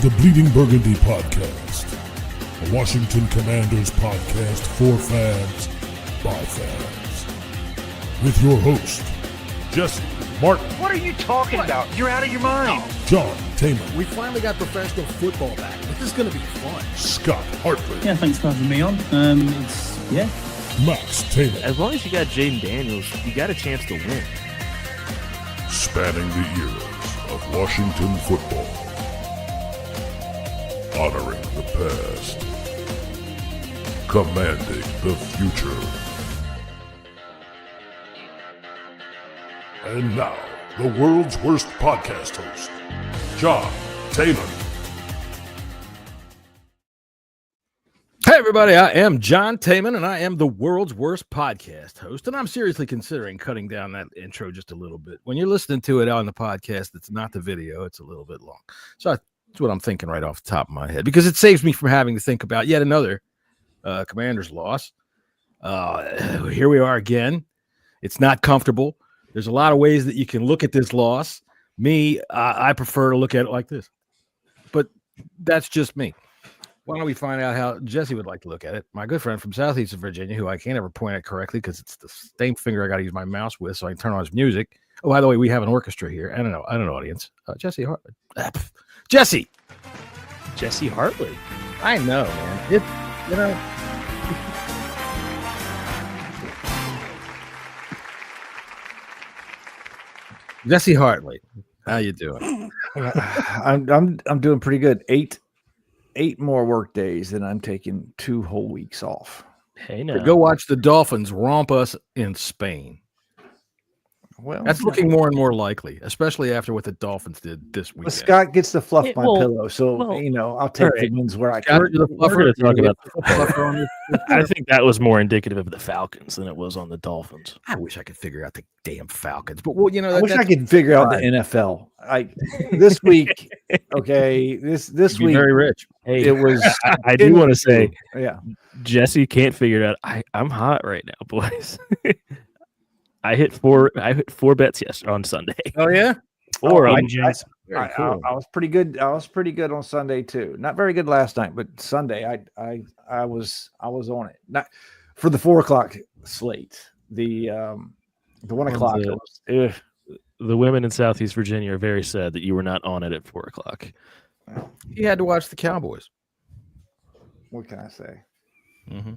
the Bleeding Burgundy podcast, a Washington Commanders podcast for fans, by fans. With your host, Jessy, Martin. What are you talking about? You're out of your mind. John Taman. We finally got professional football back. This is going to be fun. Scott Hartley. Yeah, thanks for having me on. Max Taylor. As long as you got Jaden Daniels, you got a chance to win. Spanning the eras of Washington football. Honoring the past. Commanding the future. And now, the world's worst podcast host, John Taylor. Hey, everybody, I am John Taman, and I am the world's worst podcast host, and I'm seriously considering cutting down that intro just a little bit. When you're listening to it on the podcast, it's not the video, it's a little bit long. So that's what I'm thinking right off the top of my head, because it saves me from having to think about yet another Commanders loss. Here we are again. It's not comfortable. There's a lot of ways that you can look at this loss. I prefer to look at it like this, but that's just me. Why don't we find out how Jessy would like to look at it? My good friend from Southeast Virginia, who I can't ever point at correctly because it's the same finger I got to use my mouse with so I can turn on his music. Oh, by the way, we have an orchestra here and an audience. Jessy Hartley. Jessy. Jessy Hartley. I know, man. Jessy Hartley, how you doing? I'm doing pretty good. Eight more work days, and I'm taking 2 whole weeks off. Hey, now Go watch the Dolphins romp us in Spain. Well, that's looking more and more likely, especially after what the Dolphins did this weekend. Well, Scott gets to fluff my pillow, so I'll take the wins where I can. I think that was more indicative of the Falcons than it was on the Dolphins. I wish I could figure out the damn Falcons, but I wish I could figure out the NFL. This week, okay, this week very rich. Hey, it was. I do want to say, yeah, Jessy can't figure it out. I'm hot right now, boys. I hit four bets on Sunday. Oh yeah, I was pretty good. I was pretty good on Sunday too. Not very good last night, but Sunday I was on it. Not for the 4:00 slate. The 1 o'clock. The women in Southeast Virginia are very sad that you were not on it at 4:00. You had to watch the Cowboys. What can I say? Mm-hmm.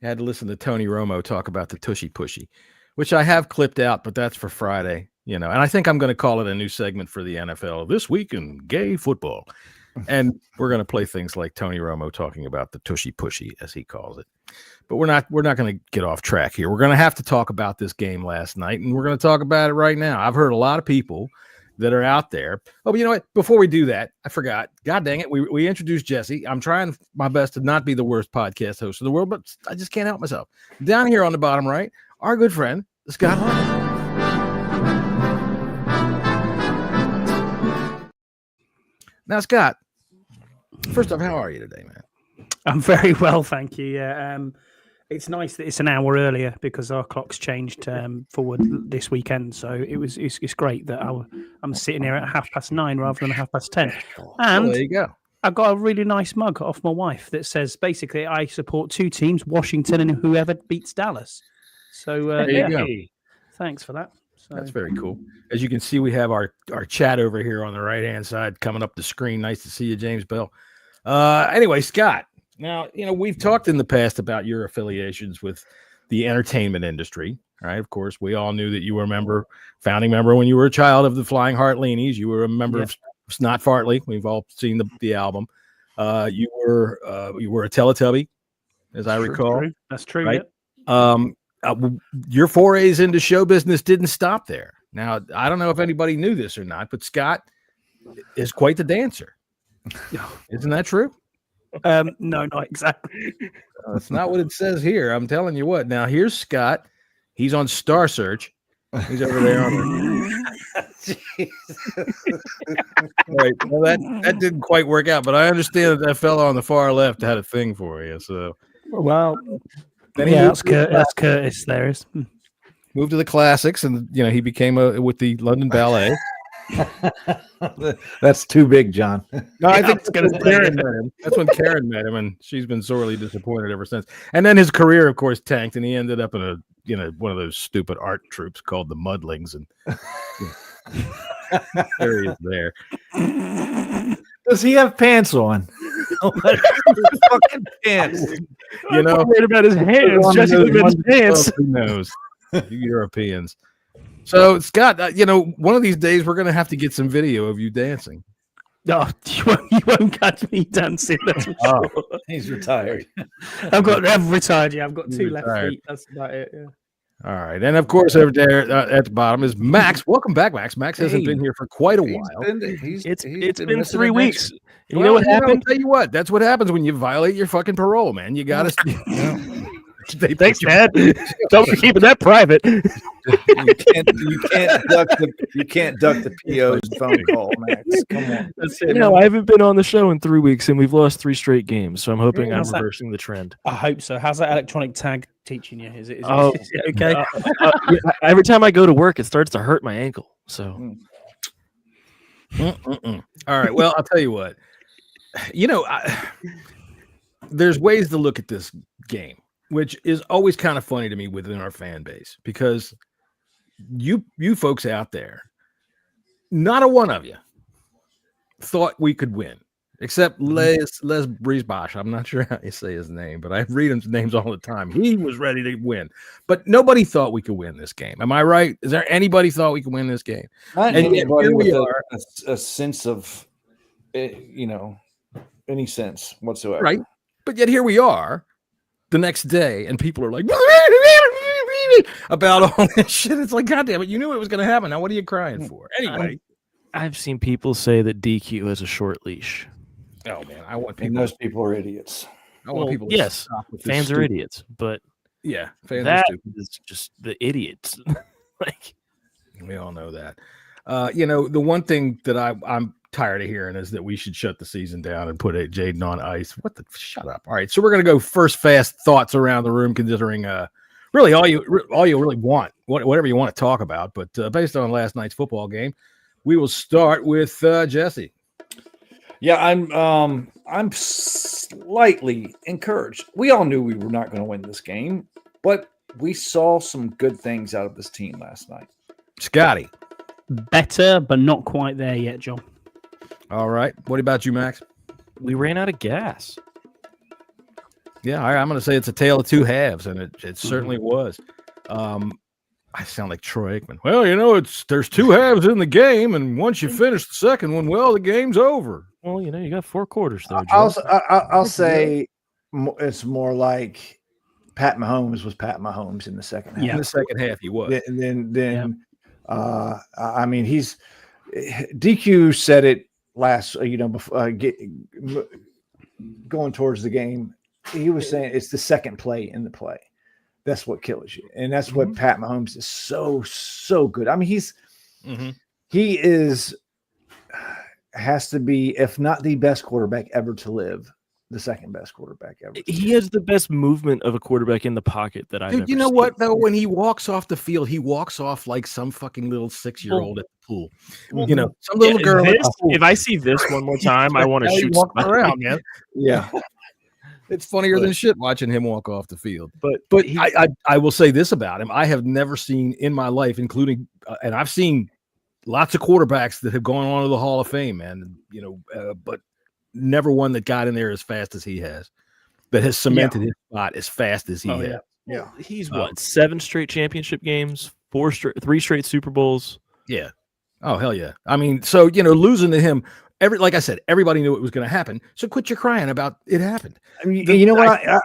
You had to listen to Tony Romo talk about the tushy pushy, which I have clipped out, but that's for Friday, and I think I'm going to call it a new segment for the NFL this week in gay football. And we're going to play things like Tony Romo talking about the tushy pushy, as he calls it. But we're not going to get off track here. We're going to have to talk about this game last night, and we're going to talk about it right now. I've heard a lot of people that are out there. Oh, but you know what? Before we do that, I forgot. God dang it. We introduced Jessy. I'm trying my best to not be the worst podcast host in the world, but I just can't help myself. Down here on the bottom right, our good friend, Scott Hartley. Now, Scott, first off, how are you today, man? I'm very well, thank you. Yeah, it's nice that it's an hour earlier because our clocks changed forward this weekend. So it's great that I'm sitting here at 9:30 rather than 10:30. And there you go. I got a really nice mug off my wife that says basically I support 2 teams, Washington and whoever beats Dallas. So there you go. Thanks for that. So, that's very cool. As you can see, we have our chat over here on the right-hand side coming up the screen. Nice to see you, James Bell. Anyway, Scott, now, we've talked in the past about your affiliations with the entertainment industry, right? Of course, we all knew that you were a founding member when you were a child of the Flying Hartleanies. You were a member of Snot Fartley. We've all seen the album. You were a Teletubby, as I recall. True. That's true, right? Yeah. Your forays into show business didn't stop there. Now, I don't know if anybody knew this or not, but Scott is quite the dancer. Isn't that true? No, not exactly. That's not what it says here. I'm telling you what. Now, here's Scott. He's on Star Search. He's over there on right. Well, that didn't quite work out, but I understand that fellow on the far left had a thing for you. So, well, then that's Curtis. There is moved to the classics, and he became with the London Ballet. That's too big, John. No, I think Karen met him. That's when Karen met him, and she's been sorely disappointed ever since. And then his career, of course, tanked, and he ended up in one of those stupid art troupes called the Mudlings, and there he is there. Does he have pants on? Fucking pants. I'm worried about his hands. Jesse looked at his pants. Who knows? You Europeans. So, Scott, one of these days we're going to have to get some video of you dancing. No, you won't catch me dancing. That's for sure. He's retired. I've retired. Yeah, I've got two left feet. That's about it. Yeah. All right, and of course, over there at the bottom is Max. Welcome back, Max. Max hasn't been here for quite a while. It's been 3 weeks. You Well, know what happened? I'll tell you what. That's what happens when you violate your fucking parole, man. You got to. Thanks, Dad. Don't be keeping that private. You can't duck the PO's phone call, Max. Come on. That's it. I haven't been on the show in 3 weeks, and we've lost 3 straight games. So I'm hoping I'm reversing the trend. I hope so. How's that electronic tag teaching you? Is it okay? Every time I go to work, it starts to hurt my ankle. So. All right. Well, I'll tell you what. There's ways to look at this game, which is always kind of funny to me within our fan base, because you folks out there, not a one of you thought we could win, except Les Briesbach. I'm not sure how you say his name, but I read his names all the time. He was ready to win, but nobody thought we could win this game. Am I right? Is there anybody thought we could win this game? Not and anybody here we with are, a sense of, any sense whatsoever. right? But yet here we are the next day, and people are like about all this shit. It's like, God damn it, you knew it was going to happen. Now what are you crying for? Anyway, I've seen people say that DQ has a short leash. Oh man, I want And people. those people are idiots. I want people. To Yes, stop with this fans are stupid- idiots, but Yeah, fans are that stupid. is just the idiots. Like, We all know that. The one thing that I'm tired of hearing is that we should shut the season down and put Jaden on ice. Shut up. All right, so we're gonna go first fast thoughts around the room, considering really all you really want, whatever you want to talk about. But based on last night's football game, we will start with Jesse. Yeah, I'm slightly encouraged. We all knew we were not going to win this game, but we saw some good things out of this team last night. Scotty. Better, but not quite there yet, John. All right. What about you, Max? we ran out of gas. Yeah, I'm going to say it's a tale of two halves, and it certainly was. I sound like Troy Aikman. Well, there's two halves in the game, and once you finish the second one, well, the game's over. Well, you got 4 quarters there. I'll say it's more like Pat Mahomes was Pat Mahomes in the second half. Yeah, in the second half he was. And then I mean, he's DQ said it last, before going towards the game. He was saying it's the second play in the play. That's what kills you. And that's what Pat Mahomes is so good. I mean, he has to be, if not the best quarterback ever to live, the second best quarterback ever. He has the best movement of a quarterback in the pocket that I've ever you know seen. what, though? When he walks off the field, he walks off like some fucking little 6-year-old at the pool. Some little girl. If I see this one more time, I want to shoot walking around, man. Yeah. It's funnier than shit watching him walk off the field. But he, I will say this about him. I have never seen in my life, including, and I've seen lots of quarterbacks that have gone on to the Hall of Fame, man, but never one that got in there as fast as he has, that has cemented his spot as fast as he has. Yeah. He's 7 straight championship games, 3 straight Super Bowls. Yeah. Oh, hell yeah. I mean, so, losing to him, like I said, everybody knew it was going to happen. So quit your crying about it happened. I mean,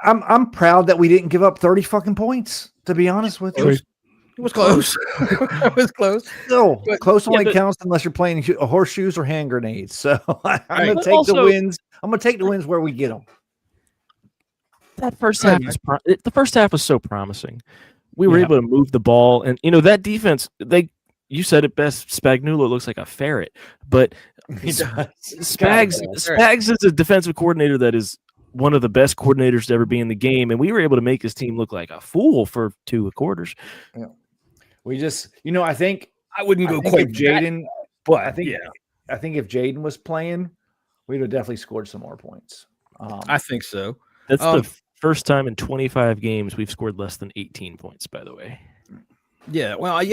I'm proud that we didn't give up 30 fucking points, to be honest with you. It was close. It was close. No, close only counts unless you're playing horseshoes or hand grenades. So I'm going to take the wins. I'm going to take the wins where we get them. That first half the first half was so promising. We were able to move the ball, and that defense. You said it best. Spagnuolo looks like a ferret, but Spags is a defensive coordinator that is one of the best coordinators to ever be in the game, and we were able to make this team look like a fool for 2 quarters. Yeah. We just, I think I wouldn't go quite Jaden But I think if Jaden was playing, we'd have definitely scored some more points. I think so. That's the first time in 25 games we've scored less than 18 points, by the way. Yeah, well,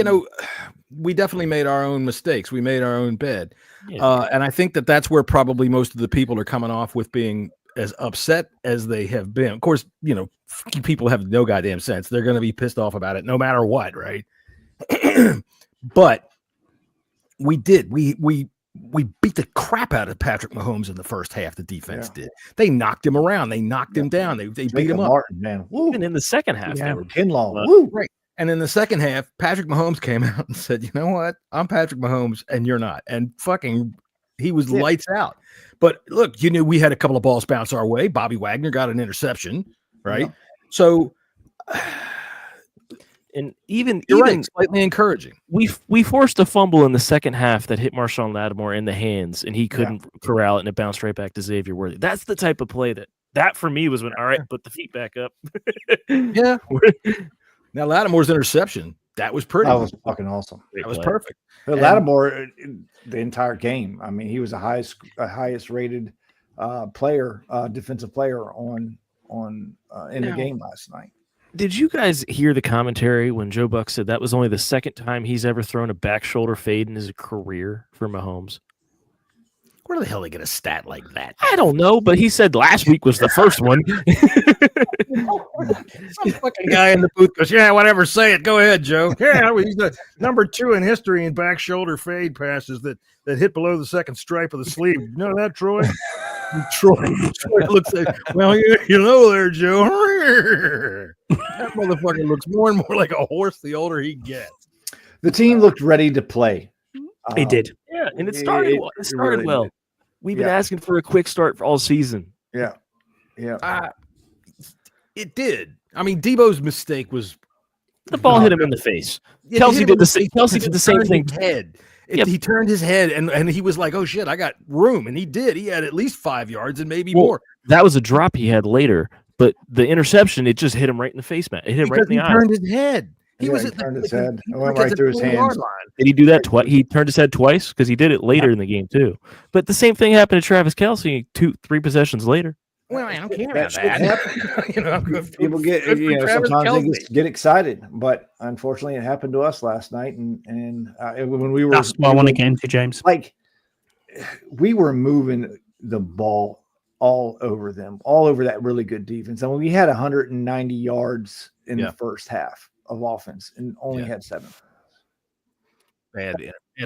we definitely made our own mistakes. We made our own bed. Yeah. And I think that's where probably most of the people are coming off with being as upset as they have been. Of course, people have no goddamn sense. They're going to be pissed off about it no matter what, right? But we did. We beat the crap out of Patrick Mahomes in the first half. The defense did. They knocked him around. They knocked him down. They beat him up. Martin, man. Woo. Even in the second half, they were Kinlaw. Woo. Right. And in the second half, Patrick Mahomes came out and said, "You know what? I'm Patrick Mahomes, and you're not." And fucking, he was lights out. But look, we had a couple of balls bounce our way. Bobby Wagner got an interception, right? Yeah. So, and even slightly encouraging. We forced a fumble in the second half that hit Marshawn Lattimore in the hands, and he couldn't corral it, and it bounced right back to Xavier Worthy. That's the type of play that for me was when, all right, put the feet back up. Yeah. Now Lattimore's interception, that was pretty. That was fucking awesome. That was perfect. But Lattimore, the entire game, I mean, he was the highest rated defensive player in the game last night. Did you guys hear the commentary when Joe Buck said that was only the second time he's ever thrown a back shoulder fade in his career for Mahomes? Where the hell did they get a stat like that? I don't know, but he said last week was the first one. Some fucking guy in the booth goes, "Yeah, whatever, say it. Go ahead, Joe." Yeah, he's the number 2 in history in back shoulder fade passes that hit below the second stripe of the sleeve. You know that, Troy? Troy looks like, well, you know there, Joe. That motherfucker looks more and more like a horse the older he gets. The team looked ready to play. It did. Yeah, and it started well. We've been asking for a quick start for all season. Yeah. Yeah. It did. I mean, Debo's mistake was the ball hit him in the face. Kelsey did the same thing. He turned his head and he was like, "Oh shit, I got room," and he did. He had at least 5 yards and maybe more. That was a drop he had later, but the interception, it just hit him right in the face, man. It hit him right in the eye. He turned his head. He turned his head. It went right through his hands. Did he do that twice? He turned his head twice because he did it later in the game too. But the same thing happened to Travis Kelsey 2-3 possessions later. Well, I don't care about that. People get sometimes they get excited, but unfortunately, it happened to us last night. And when we were, that's what I want to get into, James. Like we were moving the ball all over them, all over that really good defense. And we had 190 yards in the first half of offense, and only had 7. Bad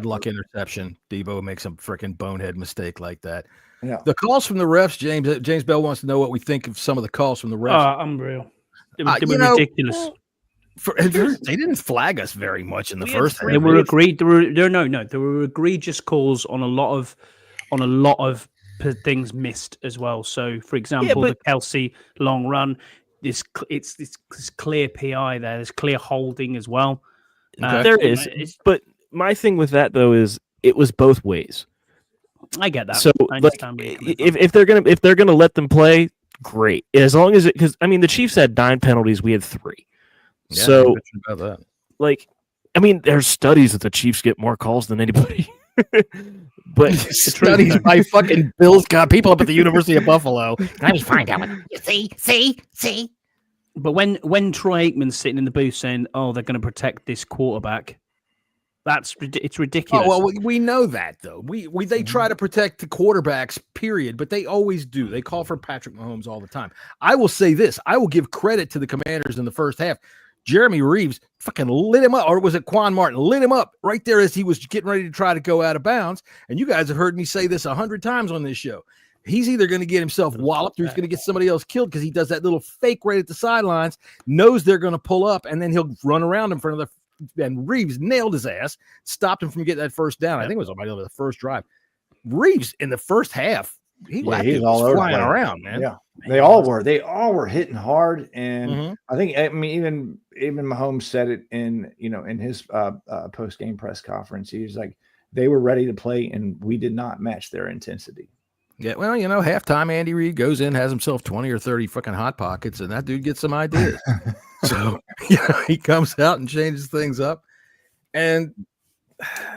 luck interception. Debo makes some freaking bonehead mistake like that. Yeah. The calls from the refs, James Bell wants to know what we think of some of the calls from the refs. Unreal. They were ridiculous. They didn't flag us very much in the first half. They were agreed. There were egregious calls on a lot of things missed as well. So, for example, the Kelsey long run. It's clear PI there. There's clear holding as well. Okay. There is, but my thing with that though is it was both ways. I get that. So, if they're gonna let them play, great. As long as because the Chiefs had 9 penalties, we had 3. Yeah, so, about that. There's studies that the Chiefs get more calls than anybody. But studies by fucking Bill's got people up at the University of Buffalo. Let me find out. See. But when Troy Aikman's sitting in the booth saying, "Oh, they're going to protect this quarterback," it's ridiculous. Oh, well, we know that though. They try to protect the quarterbacks, period. But they always do. They call for Patrick Mahomes all the time. I will say this: I will give credit to the Commanders in the first half. Jeremy Reeves fucking lit him up, or was it Quan Martin? Lit him up right there as he was getting ready to try to go out of bounds. And you guys have heard me say this 100 times on this show. He's either going to get himself walloped or he's going to get somebody else killed because he does that little fake right at the sidelines, knows they're going to pull up, and then he'll run around in front of and Reeves nailed his ass, stopped him from getting that first down. I think it was on the first drive. Reeves in the first half, he's all over flying around, man. Yeah, they all were. They all were hitting hard, and I think even Mahomes said it in his post game press conference. He was like, they were ready to play, and we did not match their intensity. Yeah, well, halftime Andy Reid goes in, has himself 20 or 30 fucking hot pockets, and that dude gets some ideas. So he comes out and changes things up, and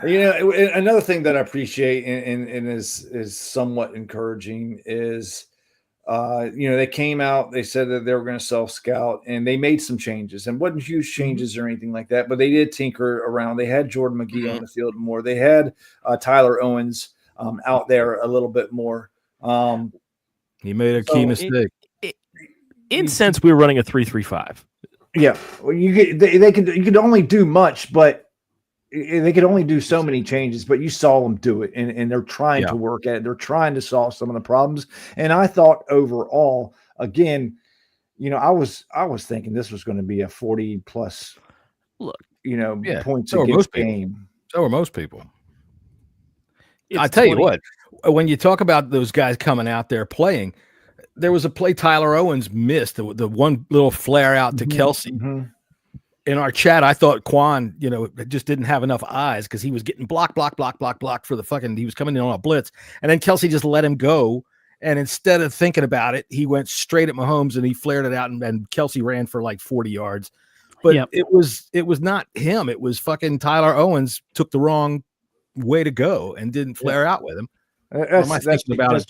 Another thing that I appreciate and is somewhat encouraging is, they came out, they said that they were going to self-scout, and they made some changes, and wasn't huge changes or anything like that, but they did tinker around. They had Jordan McGee on the field more. They had Tyler Owens out there a little bit more. He made a key mistake. In sense, we were running a 3-3-5. Yeah, well, you could only do much, but they could only do so many changes. But you saw them do it, and they're trying to work at it. They're trying to solve some of the problems. And I thought overall, again, I was thinking this was going to be a 40+ points a game. So are most people. I tell you what, when you talk about those guys coming out there playing, there was a play Tyler Owens missed, the one little flare out to Kelsey. In our chat, I thought Quan, just didn't have enough eyes because he was getting blocked for the fucking, he was coming in on a blitz. And then Kelsey just let him go. And instead of thinking about it, he went straight at Mahomes and he flared it out, and Kelsey ran for like 40 yards. But it was not him. It was fucking Tyler Owens took the wrong way to go and didn't flare out with him. That's about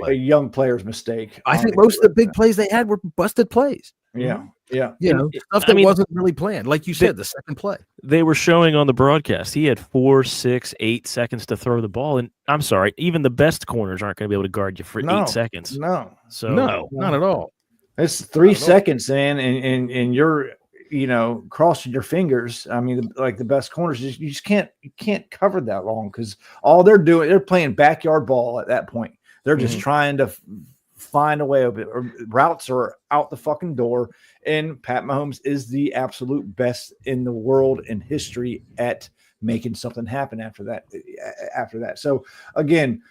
a young player's mistake. I think most of the big plays they had were busted plays. Yeah. Stuff that wasn't really planned. Like you said, the second play. They were showing on the broadcast. He had 4, 6, 8 seconds to throw the ball. And I'm sorry, even the best corners aren't going to be able to guard you for 8 seconds. No. So no, not at all. It's 3 seconds in, and you're crossing your fingers. I mean, like the best corners, you just can't cover that long because all they're playing backyard ball at that point. They're just trying to find a way of it. Or routes are out the fucking door, and Pat Mahomes is the absolute best in the world in history at making something happen after that. So again,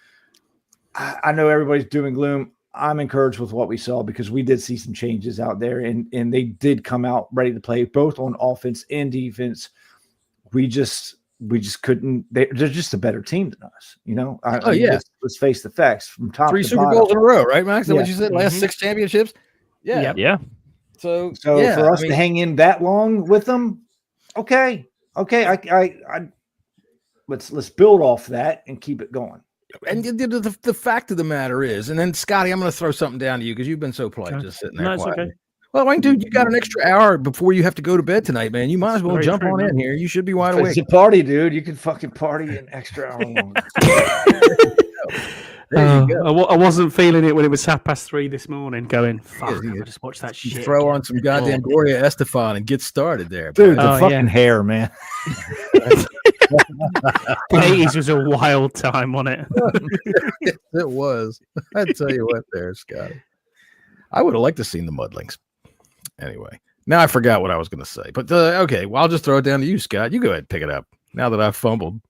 I know everybody's doom and gloom. I'm encouraged with what we saw because we did see some changes out there, and they did come out ready to play both on offense and defense. We just couldn't. They're just a better team than us, Let's face the facts from top. 3 to Super bottom. Bowls in a row, right, Max? Is that what you said? Last 6 championships. Yeah. So for us to hang in that long with them, okay. I let's build off that and keep it going. And the fact of the matter is, and then Scotty, I'm going to throw something down to you because you've been so polite, just sitting there. No, it's okay. Well, Wayne, dude, you got an extra hour before you have to go to bed tonight, man. You might as well jump on in here. You should be wide awake. It's a party, dude. You can fucking party an extra hour longer. There you go. I wasn't feeling it when it was 3:30 this morning. Going, fuck, I just watched that shit. Throw on some goddamn Gloria Estefan and get started there, dude. The fucking hair, man. The 80s was a wild time on it. It was. I tell you what, there, Scotty. I would have liked to seen the Mudlings. Anyway, now I forgot what I was going to say. But okay, well, I'll just throw it down to you, Scott. You go ahead and pick it up now that I've fumbled.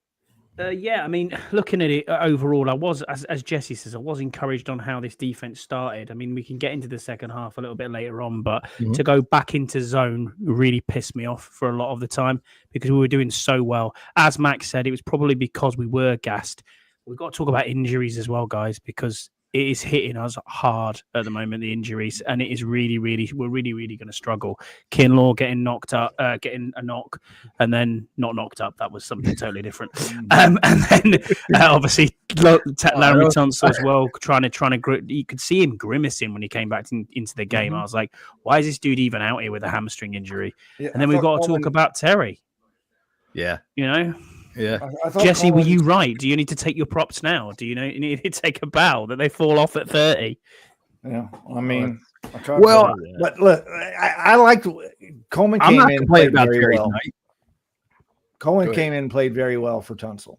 I mean, looking at it overall, I was, as Jessy says, I was encouraged on how this defense started. I mean, we can get into the second half a little bit later on, but to go back into zone really pissed me off for a lot of the time because we were doing so well. As Max said, it was probably because we were gassed. We've got to talk about injuries as well, guys, because it is hitting us hard at the moment, the injuries, and it is we're really going to struggle. Kinlaw getting knocked up, getting a knock, and then not knocked up. That was something totally different. And then obviously Larry Tunsil as well, trying to. You could see him grimacing when he came back into the game. I was like, why is this dude even out here with a hamstring injury? Yeah, and then we've got to talk about Terry. Yeah, Yeah. Jessy, were you right? Do you need to take your props now? Do you need to take a bow that they fall off at 30? Yeah, I mean, but look, I liked Coleman came in and played very well. Coleman came in and played very well for Tunsil.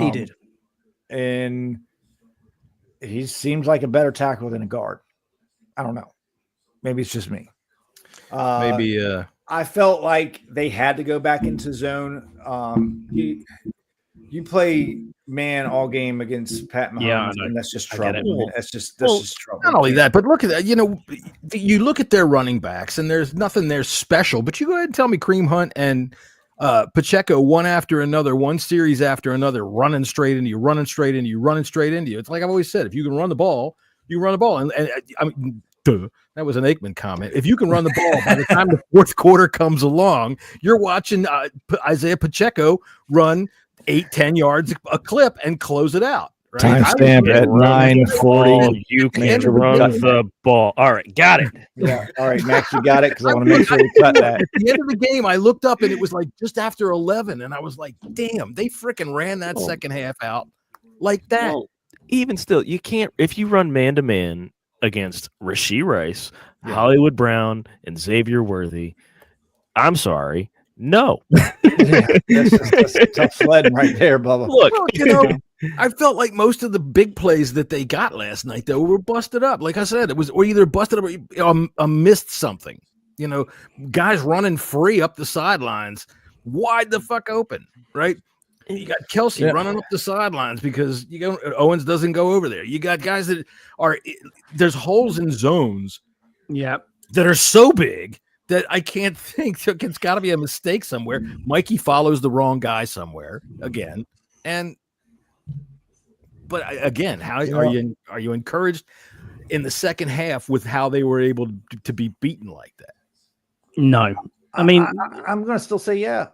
He did. And he seems like a better tackle than a guard. I don't know. Maybe it's just me. I felt like they had to go back into zone. You play man all game against Pat Mahomes, and that's just trouble. That's just trouble. Not only that, but look at that. You look at their running backs, and there's nothing there special. But you go ahead and tell me Kareem Hunt and Pacheco one after another, one series after another, running straight into you. It's like I've always said: if you can run the ball, you run the ball. And I mean, that was an Aikman comment. If you can run the ball, by the time the fourth quarter comes along, you're watching Isaiah Pacheco run 8-10 yards a clip and close it out. Right? Timestamp at 9:40. You can run the ball. All right, got it. Yeah. All right, Max, you got it because I want to make sure we cut that. At the end of the game, I looked up and it was like just after 11, and I was like, "Damn, they freaking ran that second half out like that." Well, even still, you can't if you run man to man against Rashee Rice, Hollywood Brown, and Xavier Worthy. I'm sorry, no. That's a tough sledding right there, Bubba. Look, Well, I felt like most of the big plays that they got last night, though, were busted up. Like I said, it was or either busted up or missed something. Guys running free up the sidelines, wide the fuck open, right? You got Kelsey running up the sidelines because Owens doesn't go over there. You got guys that there's holes in zones, that are so big that I can't think. It's got to be a mistake somewhere. Mikey follows the wrong guy somewhere again, But again, how are you encouraged in the second half with how they were able to be beaten like that? No, I mean, I'm going to still say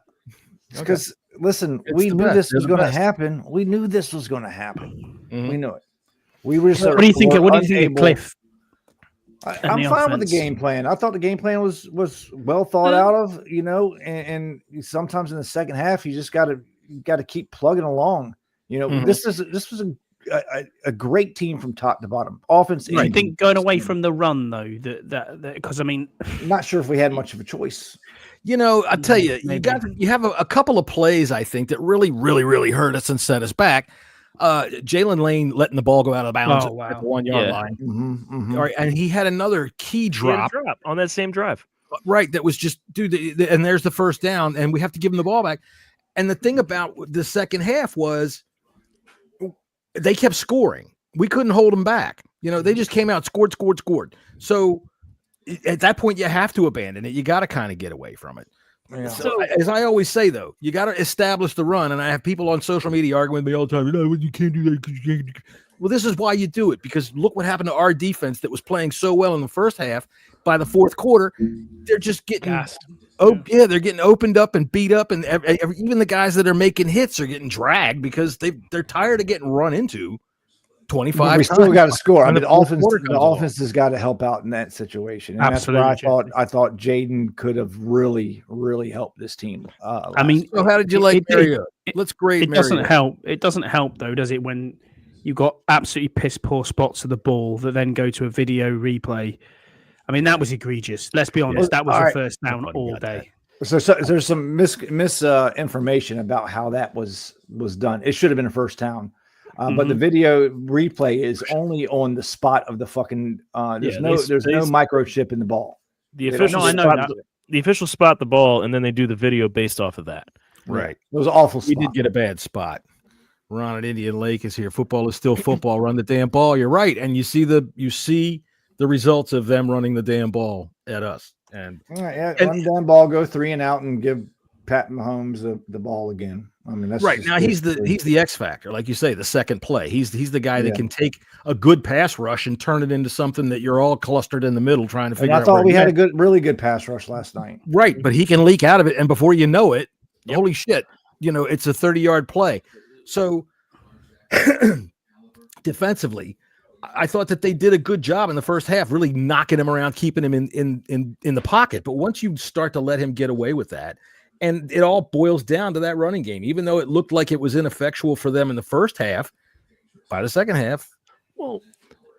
because listen, we knew this was going to happen. We knew this was going to happen. Mm-hmm. We knew it. We were. What do you think? What do you think, Cliff? I'm fine with the game plan. I thought the game plan was well thought out of. And sometimes in the second half, you just got to keep plugging along. This was a great team from top to bottom. Offense. I think going away from the run though, that because I mean, I'm not sure if we had much of a choice. I tell you, you have a couple of plays I think that really, really, really hurt us and set us back. Jalen Lane letting the ball go out of bounds at the 1 yard line. Mm-hmm, mm-hmm. All right, and he had another key drop on that same drive. Right, that was just and there's the first down, and we have to give him the ball back. And the thing about the second half was they kept scoring. We couldn't hold them back. They just came out, scored. So at that point, you have to abandon it. You got to kind of get away from it. Yeah. So, as I always say, though, you got to establish the run. And I have people on social media arguing with me all the time. You can't do that because you can't. Well, this is why you do it, because look what happened to our defense that was playing so well in the first half. By the fourth quarter, they're just getting they're getting opened up and beat up, and even the guys that are making hits are getting dragged because they're tired of getting run into 25 times. We still got to score. I mean, the offense has got to help out in that situation. And absolutely, that's where I thought Jaden could have really, really helped this team. So how did you like Mariota? Let's grade. It doesn't help. It doesn't help though, does it? When you got absolutely piss poor spots of the ball that then go to a video replay. I mean, that was egregious. Let's be honest. That was the first down all day. So there's some misinformation about how that was done. It should have been a first down. But the video replay is only on the spot of the fucking. There's no microchip in the ball. The officials spot the ball, and then they do the video based off of that. Right. It was awful. We did get a bad spot. Ron at Indian Lake is here. Football is still football. Run the damn ball. You're right, and you see the results of them running the damn ball at us. And run the damn ball, go 3 and out, and give Pat Mahomes the ball again. I mean, that's right. Now he's the X factor, like you say, the second play. He's the guy that can take a good pass rush and turn it into something that you're all clustered in the middle trying to figure out. I thought we had a really good pass rush last night. Right, but he can leak out of it, and before you know it, holy shit, it's a 30-yard play. So defensively, I thought that they did a good job in the first half, really knocking him around, keeping him in the pocket. But once you start to let him get away with that, and it all boils down to that running game, even though it looked like it was ineffectual for them in the first half, by the second half. Well,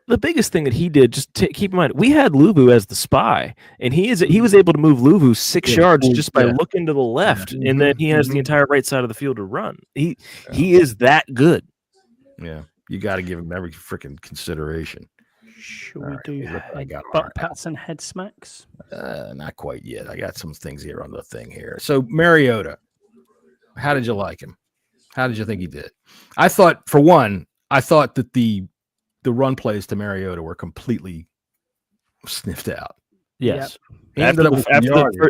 the biggest thing that he did, just keep in mind, we had Luvu as the spy, and he was able to move Luvu 6 yards just by looking to the left, and then he has the entire right side of the field to run. He is that good. Yeah, you got to give him every freaking consideration. Should we do butt pats and head smacks? Not quite yet. I got some things here on the thing here. So Mariota, how did you like him? How did you think he did? I thought that the run plays to Mariota were completely sniffed out. Yes. Yep.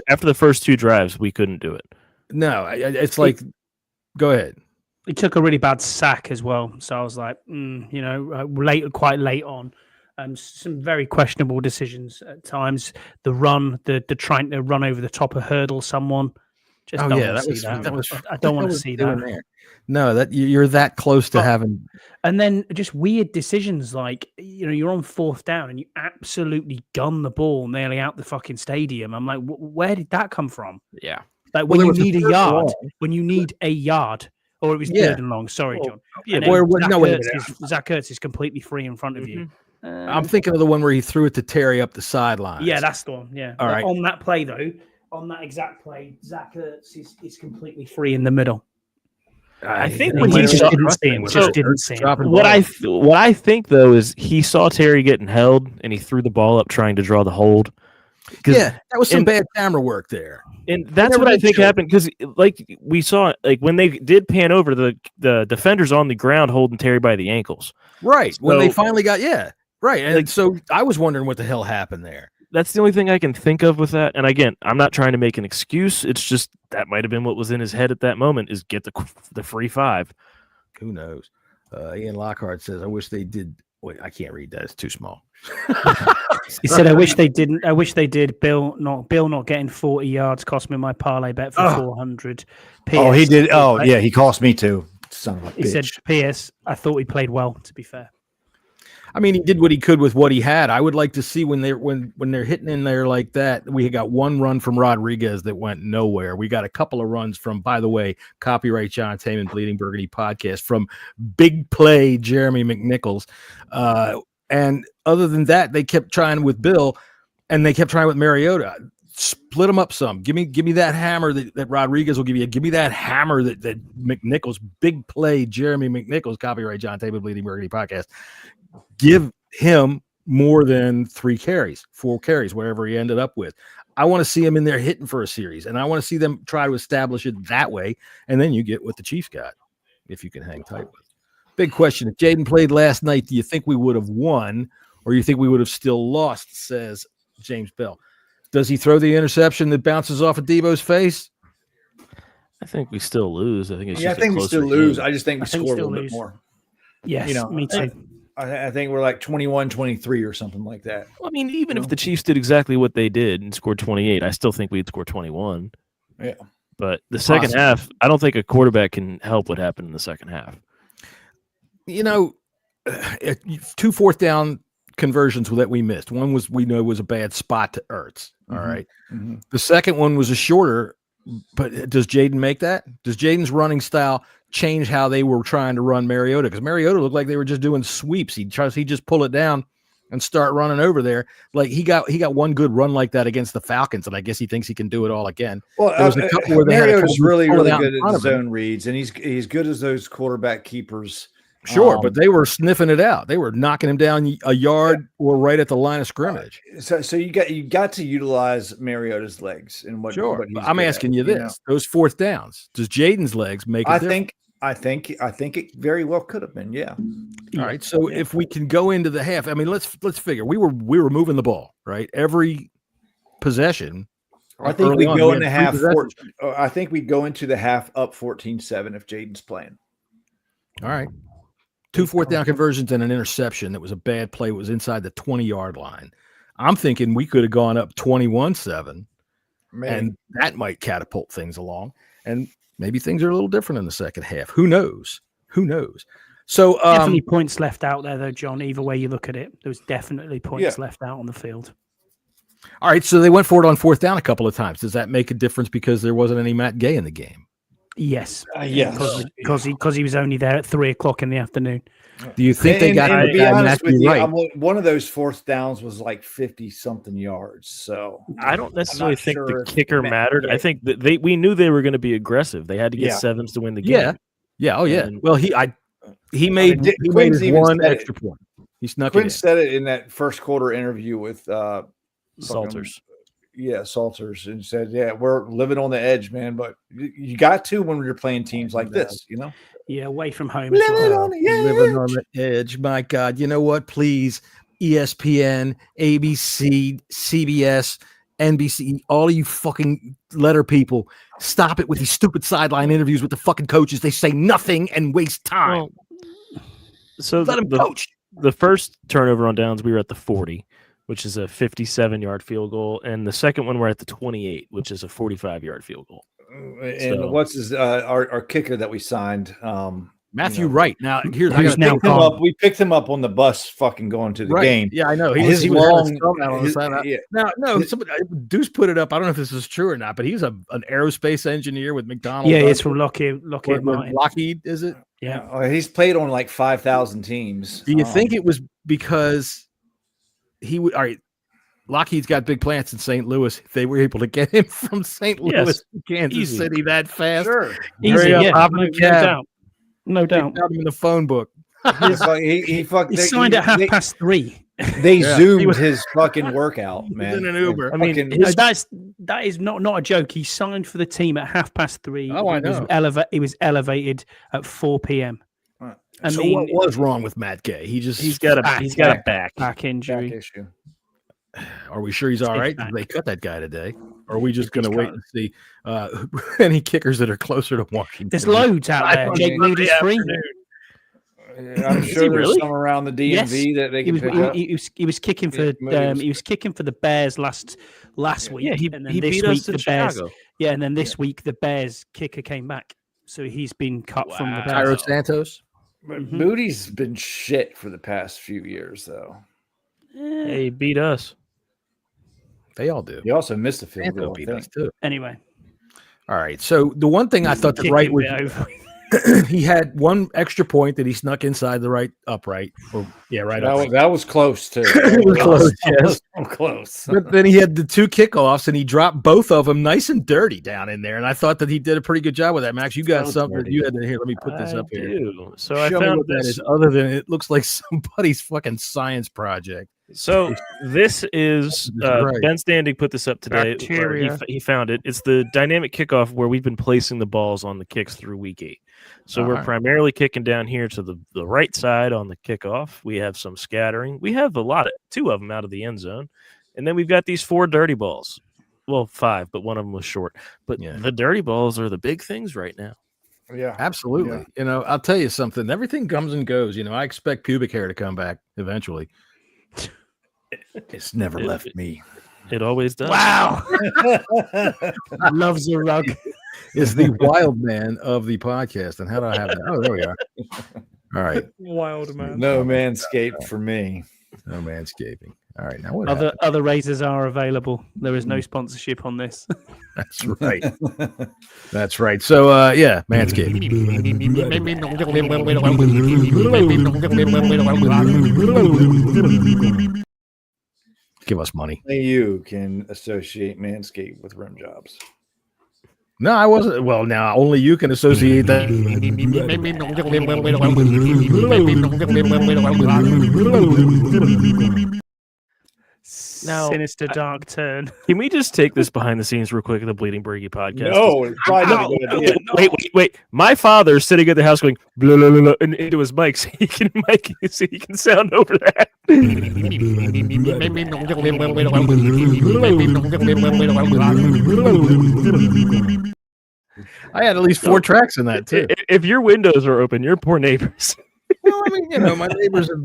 After the first 2 drives, we couldn't do it. No, it's like, go ahead. He took a really bad sack as well. So I was like, quite late on. Some very questionable decisions at times. The run, the trying to run over the top of hurdle someone. Just Oh don't yeah, want to that see was that. that was. I don't want to was see doing that. there. No, that you're that close to having. And then just weird decisions like, you're on fourth down and you absolutely gun the ball nearly out the fucking stadium. I'm like, where did that come from? Yeah. Like Well, when there you was a need a third yard, long. or it was Yeah. third and long. Sorry, Well, John. yeah, And but- then wait a minute. Zach Ertz is completely free in front of you. I'm thinking of the one where he threw it to Terry up the sidelines. Yeah, that's the one. Yeah. All right. On that play, though, on that exact play, Zach Ertz is completely free in the middle. I think And when he he just saw, didn't see him. Just didn't see him. dropping what balls. I think though is he saw Terry getting held and he threw the ball up trying to draw the hold. Yeah, that was some and- bad camera work there. And that's Never what I did think show. happened because, like we saw, like when they did pan over, the defenders on the ground holding Terry by the ankles. Right. When they So- finally got, right. And Like- so I was wondering what the hell happened there. That's the only thing I can think of with that. And again, I'm not trying to make an excuse. It's just that might have been what was in his head at that moment: is get the free 5. Who knows? Ian Lockhart says, I wish they did. Wait, I can't read that. It's too small. He said, "I wish they didn't. I wish they did. Bill not getting 40 yards cost me my parlay bet for 400. Oh, he PS, did. Oh, yeah, he cost me too. Son of a He bitch. said, "P.S. I thought he played well. To be fair, I mean, he did what he could with what he had. I would like to see when they're hitting in there like that. We got one run from Rodriguez that went nowhere. We got a couple of runs from, by the way, copyright John Taman, Bleeding Burgundy podcast, from big play Jeremy McNichols. And other than that, they kept trying with Bill, and they kept trying with Mariota. Split them up some. Give me that hammer that Rodriguez will give you. Give me that hammer that McNichols, big play Jeremy McNichols, copyright John Taman, Bleeding Burgundy podcast. Give him more than 4 carries, whatever he ended up with. I want to see him in there hitting for a series, and I want to see them try to establish it that way, and then you get what the Chiefs got, if you can hang tight with. Big question. If Jaden played last night, do you think we would have won, or you think we would have still lost, says James Bell. Does he throw the interception that bounces off of Deebo's face? I think we still lose. I think it's Yeah, I just a think we closer still lose. game. I just think we I think score a still little lose. bit more. yes, You know, me too." I think we're like 21-23 or something like that. I mean, even if the Chiefs did exactly what they did and scored 28, I still think we'd score 21. Yeah. But the second half, I don't think a quarterback can help what happened in the second half. You know, 2 fourth down conversions that we missed. One was was a bad spot to Ertz. All right. Mm-hmm. The second one was a shorter, but does Jaden make that? Does Jaden's running style change how they were trying to run Mariota? Because Mariota looked like they were just doing sweeps. He just pull it down and start running over there. Like he got one good run like that against the Falcons, and I guess he thinks he can do it all again. Well, There was a couple where they had a Mariota's couple really, pull it really out in good front at of him. zone reads, and he's good as those quarterback keepers. Sure, but they were sniffing it out. They were knocking him down a yard or right at the line of scrimmage. So you got to utilize Mariota's legs and what. Sure, what he's but I'm good asking at, you this: know? those fourth downs, does Jaden's legs make a difference? I think it very well could have been. Yeah. All right. So if we can go into the half, I mean, let's figure we were moving the ball, right? Every possession. I think early we on, go we in the had half. three possessions. I think we go into the half up 14-7 if Jaden's playing. All right. 2 fourth down conversions and an interception that was a bad play. It was inside the 20-yard line. I'm thinking we could have gone up 21-7, and that might catapult things along. And maybe things are a little different in the second half. Who knows? So Definitely points left out there, though, John. Either way you look at it, there was definitely points left out on the field. all right. So they went for it on 4th down a couple of times. Does that make a difference because there wasn't any Matt Gay in the game? Yes, yes. because he was only there at 3:00 in the afternoon. Do you think they got to be honest with you, right? one of those 4th downs was like 50-something yards. So I don't necessarily think sure the if kicker mattered. I think that we knew they were going to be aggressive. They had to get sevens to win the game. Yeah. Oh yeah. And- well, he made Quinn's his even one said extra point. He snuck Quinn it in. said it in that first quarter interview with Salters. Salters, and said, "Yeah, we're living on the edge, man. But you got to when you're playing teams like this, you know." Yeah, away from home. As Living well. on the edge. Living on the edge. My God. You know what? Please, ESPN, ABC, CBS, NBC, all of you fucking letter people, stop it with these stupid sideline interviews with the fucking coaches. They say nothing and waste time. Well, so Let them coach. the first turnover on downs, we were at the 40, which is a 57-yard field goal, and the second one we're at the 28, which is a 45-yard field goal. And what's his our kicker that we signed? Matthew Wright. Now here's we picked him up on the bus, fucking going to the game. Yeah, I know. He was on the side. Yeah. Now, Deuce put it up. I don't know if this is true or not, but he's an aerospace engineer with McDonald's. Yeah, it's from Lockheed. Lockheed, is it? Yeah. He's played on like 5,000 teams. Do you think it was because he would? All right, Lockheed's got big plants in St. Louis. They were able to get him from St. Louis to Kansas City that fast. Sure, easy. No doubt. Got him in the phone book. He signed at 3:30. They zoomed his fucking workout, man. In an Uber. I mean, that is not a joke. He signed for the team at 3:30. Oh, I know. He was elevated at 4 p.m. So what was wrong with Matt Gay? He's got a back injury. Back issue. Are we sure he's all right? Did they cut that guy today? Or are we just going to wait and see any kickers that are closer to Washington? There's loads out there. Jake Moody's free. I'm sure there's some around the DMV that they can pick up. He was kicking for the Bears last week. Yeah, he beat us in Chicago. Yeah, and then this week the Bears kicker came back, so he's been cut from the Bears. Tyro Santos. But Moody's been shit for the past few years, though. Yeah, he beat us. They all do. He also missed the field goal. Beat us too. Anyway, all right. So the one thing I thought that Wright was he had one extra point that he snuck inside the right upright. That was close too. It was close. Yes, close. But then he had the two kickoffs and he dropped both of them nice and dirty down in there. And I thought that he did a pretty good job with that. Max, you got something that you had to here. Let me put this up here. So I found what that is. Other than it looks like somebody's fucking science project. So this is Ben Standing put this up today. He found it. It's the dynamic kickoff where we've been placing the balls on the kicks through week 8. So we're primarily kicking down here to the right side on the kickoff. We have some scattering. We have 2 of them out of the end zone. And then we've got these 4 dirty balls. Well, 5, but one of them was short. But the dirty balls are the big things right now. Yeah, absolutely. Yeah. I'll tell you something. Everything comes and goes. I expect pubic hair to come back eventually. It's never left me. It always does. Wow. Loves a rug. Is the wild man of the podcast. And how do I have that? Oh, there we are. All right. Wild man. No manscaped for me. No manscaping. All right. Now what other razors are available. There is no sponsorship on this. That's right. That's right. So manscaping. Give us money. You can associate Manscaped with rim jobs. No, I wasn't. Well, now only you can associate that. Now, sinister dark turn. Can we just take this behind the scenes real quick of the Bleeding Burgundy podcast? No, it's probably not a good idea. Wait. My father's sitting at the house going blah, blah, blah, blah, into his mic so he can sound over that. I had at least 4 tracks in that too. If your windows are open, your poor neighbors. Well, I mean, my neighbors are.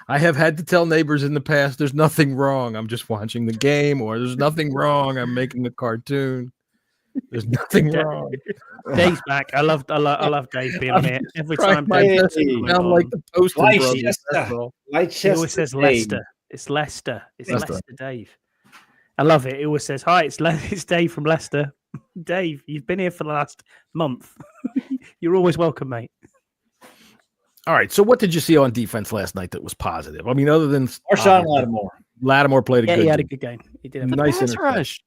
I have had to tell neighbors in the past, there's nothing wrong. I'm just watching the game, or there's nothing wrong. I'm making a cartoon. There's nothing wrong. Dave's back. I love Dave being on here every time. Dave sound like the Postal Brothers. He always says Leicester. It's Leicester. It's Leicester Dave. I love it. He always says, "Hi, it's Dave from Leicester." Dave, you've been here for the last month. You're always welcome, mate. All right. So, what did you see on defense last night that was positive? I mean, other than Marshawn Lattimore. Lattimore played a good. He had a good game. He did. The nice pass rush.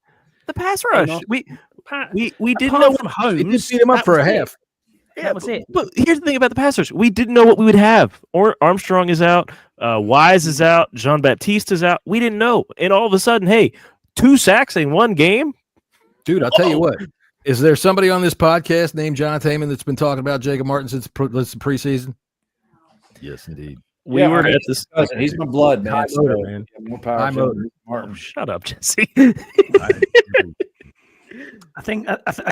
The pass rush. We didn't know from Holmes. We did beat him up for a half. Yeah, that was it. But here's the thing about the pass rush: we didn't know what we would have. Or Armstrong is out. Wise is out. Jean Baptiste is out. We didn't know, and all of a sudden, hey, 2 sacks in one game. Dude, I'll tell you what. Is there somebody on this podcast named John Taman that's been talking about Jacob Martin since the preseason? Yes, indeed. We were at this. He's my blood, man. Man. More power. Martin. Shut up, Jesse. I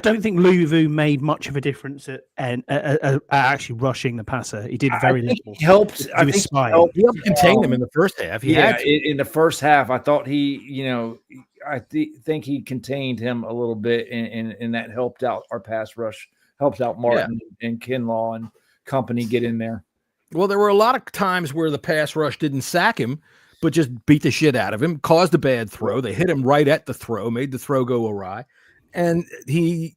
don't think Louisville made much of a difference at actually rushing the passer. He did very little. He helped. He was spying. He helped contain them in the first half. In the first half, I thought he, think he contained him a little bit, and that helped out our pass rush, helped out Martin and Kinlaw and company get in there. Well, there were a lot of times where the pass rush didn't sack him, but just beat the shit out of him, caused a bad throw. They hit him right at the throw, made the throw go awry. And they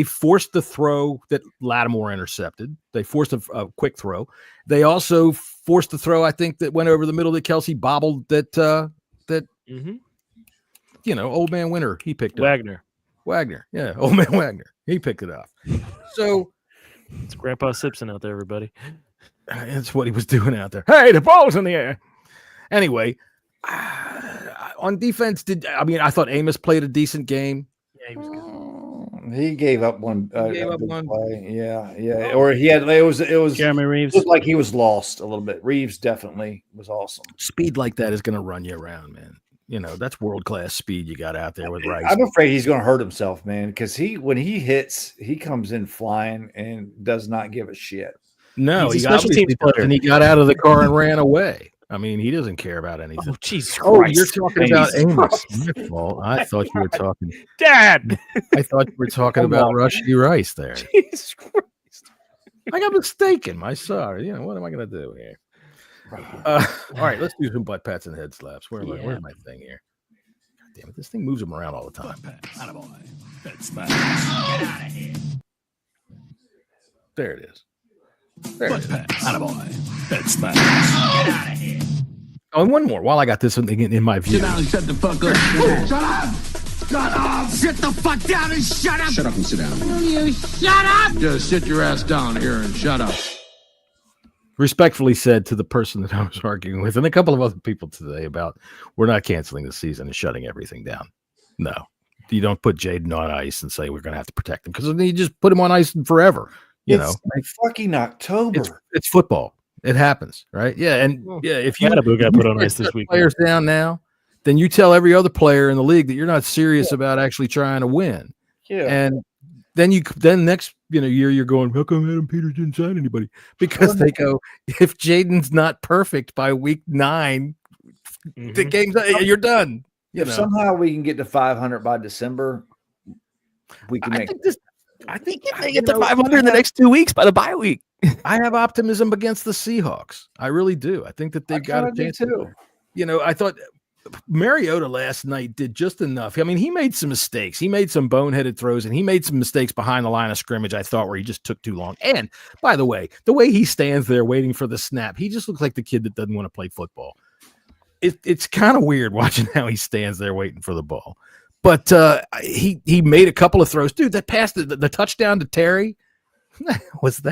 forced the throw that Lattimore intercepted. They forced a quick throw. They also forced the throw, I think, that went over the middle that Kelsey bobbled that old man Winter, he picked up. Wagner. Yeah, old man Wagner. He picked it up. So it's Grandpa Simpson out there, everybody. That's what he was doing out there. Hey, the ball's in the air. Anyway, on defense, I thought Amos played a decent game. Yeah, he was good. He gave up one. Gave up one play. Yeah. Or he had. It was. Jeremy Reeves. It looked like he was lost a little bit. Reeves definitely was awesome. Speed like that is going to run you around, man. That's world class speed you got out there with Rice. I'm afraid he's going to hurt himself, man, because when he hits, he comes in flying and does not give a shit. No, he's a special teams player, and he got out of the car and ran away. I mean, he doesn't care about anything. Oh, Jesus Christ. Oh, you're talking about Amos. My fault. I thought you were talking. Dad! I thought you were talking about Rushy Rice there. Jesus Christ. I got mistaken. I'm sorry. What am I going to do here? All right, let's do some butt pats and head slaps. Where's my thing here? God damn it. This thing moves them around all the time. Head slap. Get out of here. There it is. Butt pat. Attaboy. Head slap. Get out of here. Oh, and one more while I got this in my view. Sit down and shut the fuck up. Shut up! Shut up! Sit the fuck down and shut up. Shut up and sit down. Will you shut up? Just sit your ass down here and shut up. Respectfully said to the person that I was arguing with and a couple of other people today about we're not canceling the season and shutting everything down. No, you don't put Jaden on ice and say we're going to have to protect him because then you just put him on ice forever. It's like fucking October. It's football. It happens, right? Yeah, and if you got put on ice this week, players down now, then you tell every other player in the league that you're not serious about actually trying to win. Yeah, and then next year you're going, how come Adam Peters didn't sign anybody? Because they go, if Jaden's not perfect by week 9, the game's you're done. If somehow we can get to 500 by December, we can make this. I think if they get to 500 in the next 2 weeks by the bye week. I have optimism against the Seahawks. I really do. I think that they've got a chance too. I thought Mariota last night did just enough. I mean, he made some mistakes. He made some boneheaded throws, and he made some mistakes behind the line of scrimmage, I thought, where he just took too long. And, by the way he stands there waiting for the snap, he just looks like the kid that doesn't want to play football. It's kind of weird watching how he stands there waiting for the ball. But he made a couple of throws. Dude, that pass, the touchdown to Terry, was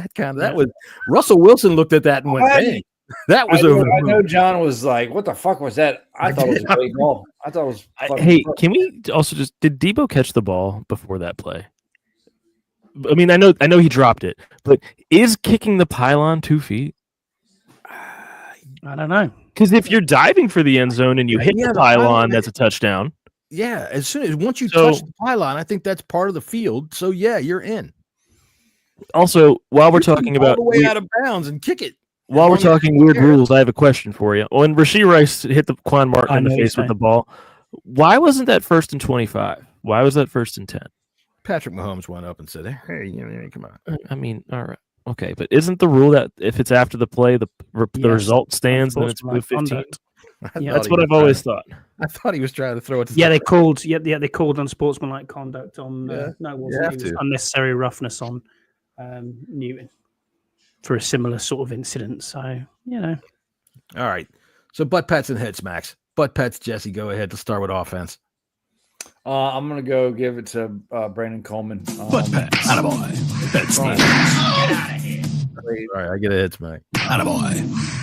Russell Wilson looked at that and went, dang. That was over. I know John was like, what the fuck was that? I thought it was a great ball. I thought it was Hey, can we also did Debo catch the ball before that play? I mean, I know he dropped it, but is kicking the pylon 2 feet? I don't know. Because if you're diving for the end zone and you hit the pylon, that's a touchdown. Yeah, once you touch the pylon, I think that's part of the field. So yeah, you're in. Also, while we're talking about all the way out of bounds and kick it. While we're talking weird rules, I have a question for you. When Rasheed Rice hit the Quan Martin in the face with the ball, why wasn't that 1st and 25? Why was that 1st and 10? Patrick Mahomes went up and said, "Hey, come on." I mean, all right, okay, but isn't the rule that if it's after the play, the result stands, then it's blue 15? Yeah, that's what I've always thought. I thought he was trying to throw it. They called. They called unsportsmanlike conduct on. It was unnecessary roughness on Newton for a similar sort of incident. So All right. So butt pats and head smacks. Butt pats, Jesse. Go ahead. Let's start with offense. I'm gonna go give it to Brandon Coleman. Butt pat. Attaboy. Head smack. Get out of here. All right, I get a head smack. Attaboy.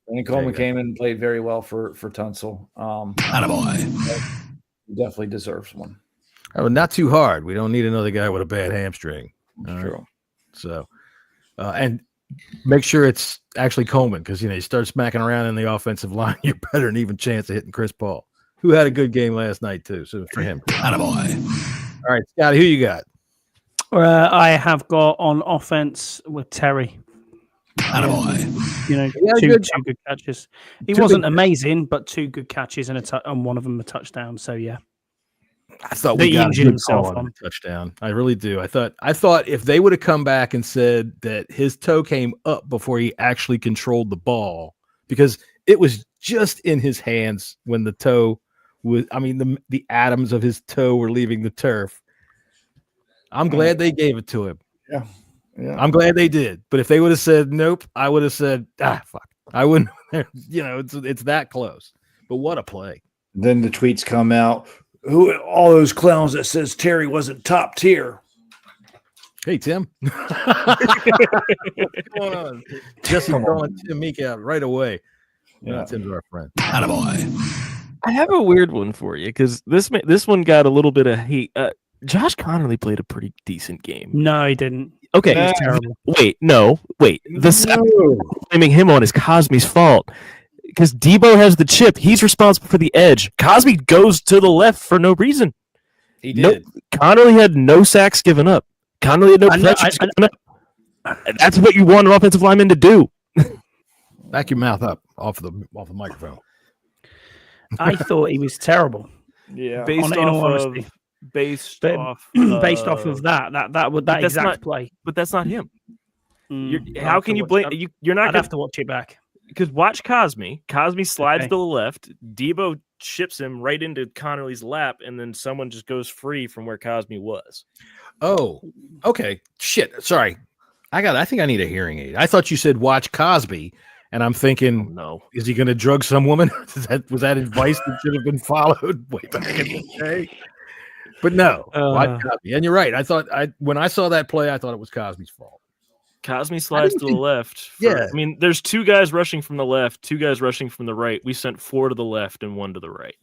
Brandon Coleman came in and played very well for Tunsil. Attaboy. He definitely deserves one. Oh, not too hard. We don't need another guy with a bad hamstring. True. Right. So, and make sure it's actually Coleman because you start smacking around in the offensive line, you're better than even chance of hitting Chris Paul, who had a good game last night too. So for him, attaboy. All right, Scotty, who you got? I have got on offense with Terry. Attaboy. Two good catches. He wasn't amazing, but 2 good catches and one of them a touchdown. So yeah. I thought That we he got a injured good himself call on on. the touchdown. I really do. I thought if they would have come back and said that his toe came up before he actually controlled the ball, because it was just in his hands when the toe was. I mean, the atoms of his toe were leaving the turf. I'm glad they gave it to him. Yeah. I'm glad they did. But if they would have said nope, I would have said fuck. I wouldn't. It's that close. But what a play! Then the tweets come out. Who all those clowns that says Terry wasn't top tier? Hey Tim, what's going on? Jesse calling Tim Meek out right away. Yeah, Tim's our friend. I have a weird one for you because this one got a little bit of hate. Josh Connerly played a pretty decent game. No, he didn't. Okay, It was terrible. Wait. Blaming him on is Cosme's fault because Debo has the chip. He's responsible for the edge. Cosme goes to the left for no reason. He did. Connerly had no sacks given up. Connerly had no pressures given up. That's what you want an offensive lineman to do. Back your mouth up off the microphone. I thought he was terrible. Yeah. Based off of that exact play. But that's not him. How can you blame? You're not. I'd have to watch it back. Because watch Cosme. Cosme slides to the left. Debo chips him right into Connerly's lap, and then someone just goes free from where Cosme was. Oh, okay. Shit. Sorry. I think I need a hearing aid. I thought you said watch Cosby, and I'm thinking, no, is he going to drug some woman? Was that advice that should have been followed way back in the day? But no, watch Cosby. And you're right. When I saw that play, I thought it was Cosby's fault. Cosme slides to the left. I mean, there's two guys rushing from the left, two guys rushing from the right. We sent 4 to the left and 1 to the right.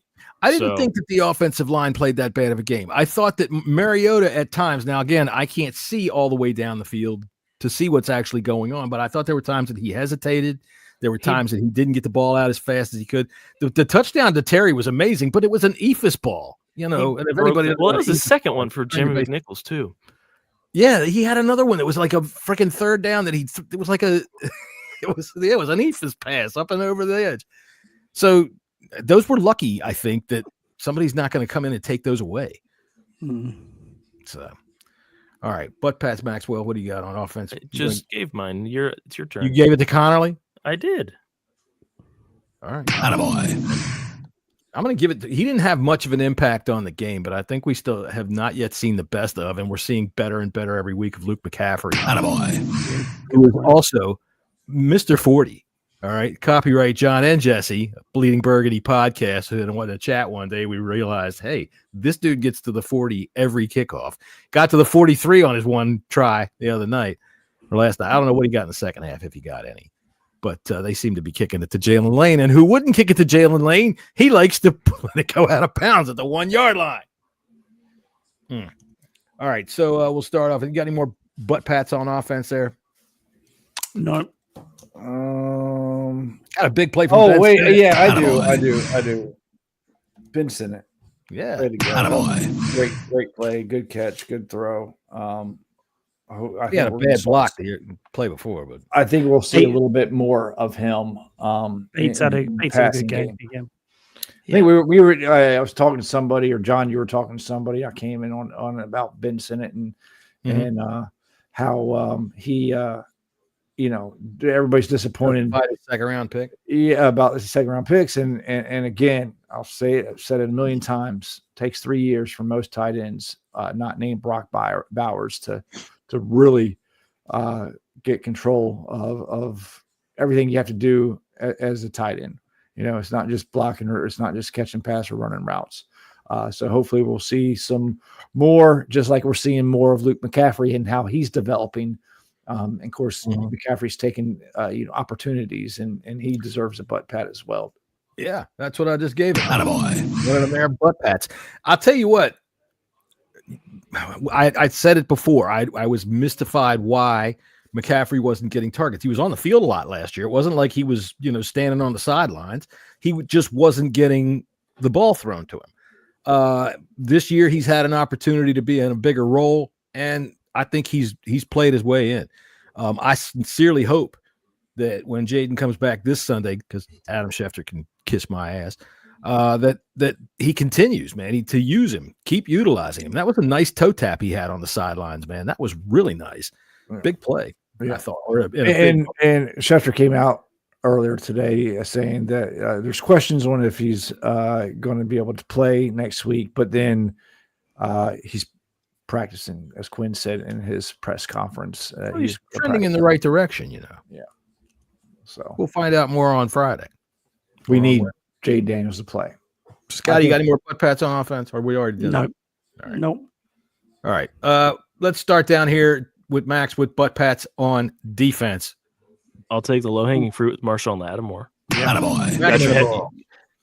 I didn't think that the offensive line played that bad of a game. I thought that Mariota at times, now again, I can't see all the way down the field to see what's actually going on, but I thought there were times that he hesitated. There were times that he didn't get the ball out as fast as he could. The touchdown to Terry was amazing, but it was an eephus ball, and if anybody, it was the second one for Jimmy McNichols too. Yeah, he had another one that was like a freaking third down that it was like it was an eephus pass up and over the edge. So those were lucky, I think, that somebody's not going to come in and take those away. So, all right, butt pats, Maxwell. What do you got on offense? I just gave mine. It's your turn. You gave it to Connerly? I did. All right. Attaboy. I'm going to give it. He didn't have much of an impact on the game, but I think we still have not yet seen the best of, and we're seeing better and better every week of Luke McCaffrey. Attaboy. Who is also Mr. 40. All right. Copyright John and Jesse, Bleeding Burgundy podcast. And in the chat one day, we realized, hey, this dude gets to the 40 every kickoff. Got to the 43 on his one try the other night or last night. I don't know what he got in the second half, if he got any. But they seem to be kicking it to Jalen Lane. And who wouldn't kick it to Jalen Lane? He likes to let it go out of bounds at the 1 yard line. All right. So we'll start off. You got any more butt pats on offense there? No. Got a big play from Ben Sinnott. Yeah, I do. Ben Sinnott. Yeah. Great play, good catch, good throw. He had a bad block the play before, but I think we'll see a little bit more of him. He's had a good game. I think we were. I was talking to somebody, or John, you were talking to somebody. I came in on about Ben Sinnott and how he. Everybody's disappointed by the second round pick. Yeah, about the second round picks, and again, I've said it a million times. Takes 3 years for most tight ends, not named Brock Bowers, to really get control of everything you have to do as a tight end. It's not just blocking, or it's not just catching pass or running routes. So hopefully we'll see some more, just like we're seeing more of Luke McCaffrey and how he's developing. And of course, McCaffrey's taken opportunities, and he deserves a butt pat as well. Yeah, that's what I just gave him. Attaboy. One of their butt pats. I'll tell you what. I said it before. I was mystified why McCaffrey wasn't getting targets. He was on the field a lot last year. It wasn't like he was, standing on the sidelines. He just wasn't getting the ball thrown to him. This year, he's had an opportunity to be in a bigger role, and I think he's played his way in. I sincerely hope that when Jaden comes back this Sunday, because Adam Schefter can kiss my ass, that he continues, man. To use him, keep utilizing him. That was a nice toe tap he had on the sidelines, man. That was really nice. Big play, I thought. And Schefter came out earlier today saying that there's questions on if he's going to be able to play next week, but then he's practicing, as Quinn said in his press conference. He's trending in the right direction, Yeah. So we'll find out more on Friday. We need Jay Daniels to play. Scotty, you got any more butt pats on offense? Or we already did? No. All right. Nope. All right. Let's start down here with Max with butt pats on defense. I'll take the low-hanging fruit with Marshawn Lattimore. Attaboy.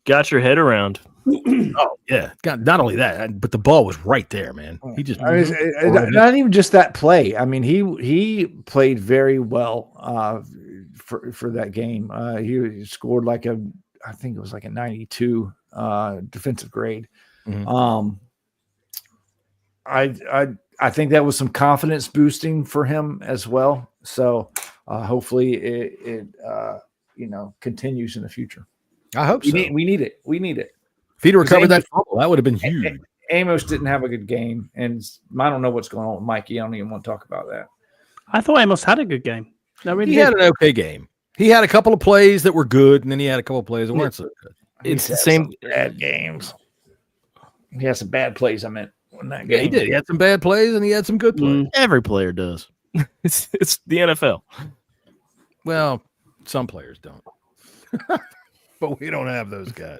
Got your head around. Oh, yeah. Not only that, but the ball was right there, man. He just not even just that play. I mean, he played very well for that game. He scored I think it was like a 92 defensive grade. Mm-hmm. I think that was some confidence boosting for him as well. So hopefully it continues in the future. I hope so. We need it. If he'd recovered that fumble, that would have been huge. Amos didn't have a good game, and I don't know what's going on with Mikey. I don't even want to talk about that. I thought Amos had a good game. He had an okay game. He had a couple of plays that were good, and then he had a couple of plays that weren't so good. It's the same bad games. He had some bad plays. I meant in that game. Yeah, he did. He had some bad plays, and he had some good plays. Every player does. It's the NFL. Well, some players don't. But we don't have those guys.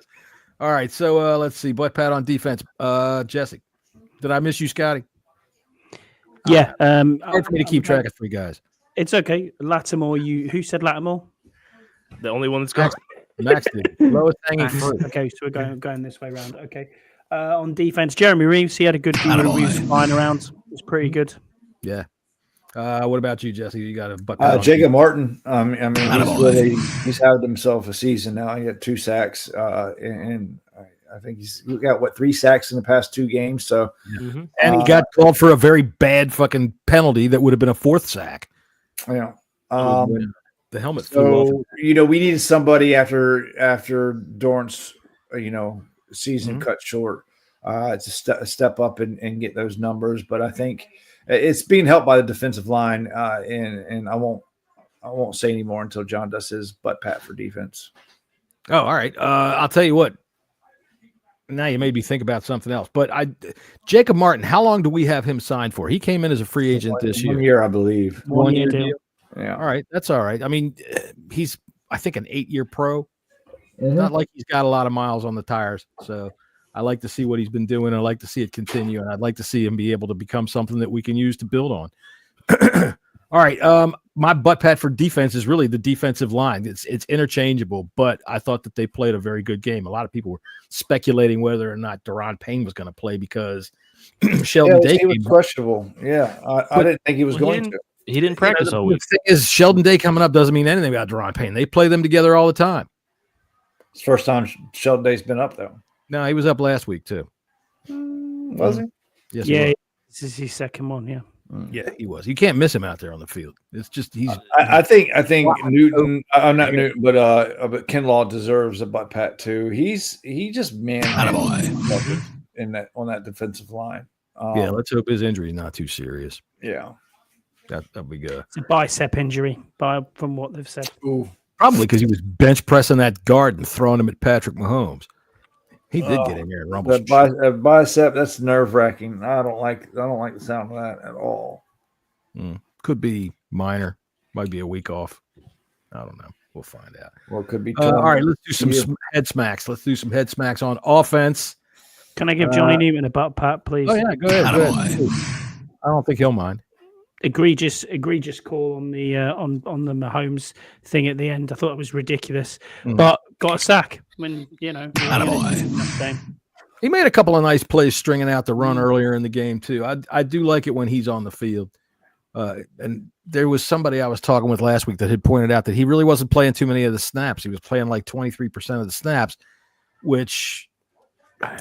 All right, so let's see. Butt pat on defense. Jessy. Did I miss you, Scotty? Yeah. Hard for me to keep track of three guys. It's okay. Lattimore, who said Lattimore? The only one that's gone. Max did. Lowest hanging fruit. Okay, so we're going this way around. Okay. On defense, Jeremy Reeves, he had a good game. He was flying around. It was pretty good. Yeah. What about you, Jessy? You got a butt pat on Jacob Martin. I mean, he's had himself a season now. He had 2 sacks, and I think he's got 3 sacks in the past 2 games. So, and he got called for a very bad fucking penalty that would have been a 4th sack. Yeah. The helmet flew off. We needed somebody after Dorrance, season cut short, to step up and get those numbers. But I think it's being helped by the defensive line, and I won't say any more until John does his butt pat for defense. Oh, all right. I'll tell you what. Now you made me think about something else. But Jacob Martin, how long do we have him signed for? He came in as a free agent this year. 1 year, I believe. 1 year deal. Yeah. All right. That's all right. I mean, he's, I think, an 8-year pro. Not like he's got a lot of miles on the tires. So I like to see what he's been doing. I like to see it continue. And I'd like to see him be able to become something that we can use to build on. All right. My butt pat for defense is really the defensive line. It's interchangeable, but I thought that they played a very good game. A lot of people were speculating whether or not Deron Payne was going to play because Sheldon Day was questionable. Yeah. I didn't think he was going to. He didn't practice all week. The thing is, Sheldon Day coming up doesn't mean anything about Deron Payne. They play them together all the time. It's the first time Sheldon Day's been up, though. No, he was up last week, too. Was he? Yes, Yeah, this is his second one, yeah. Yeah, he was. You can't miss him out there on the field. It's just he's. I think Newton. I'm not Newton, but Kinlaw deserves a butt pat too. He just on that defensive line. Yeah, let's hope his injury is not too serious. Yeah, that'll be good. It's a bicep injury, from what they've said. Ooh. Probably because he was bench pressing that guard and throwing him at Patrick Mahomes. He did get in there and rumble. Bicep, that's nerve wracking. I don't like the sound of that at all. Could be minor. Might be a week off. I don't know. We'll find out. Or it could be. All right, let's do some head smacks. Let's do some head smacks on offense. Can I give Johnny Newman a butt pat, please? Oh yeah, go ahead. I don't think he'll mind. Egregious call on the Mahomes thing at the end. I thought it was ridiculous, but got a sack when he made a couple of nice plays stringing out the run earlier in the game too. I do like it when he's on the field. And there was somebody I was talking with last week that had pointed out that he really wasn't playing too many of the snaps. He was playing like 23% of the snaps, which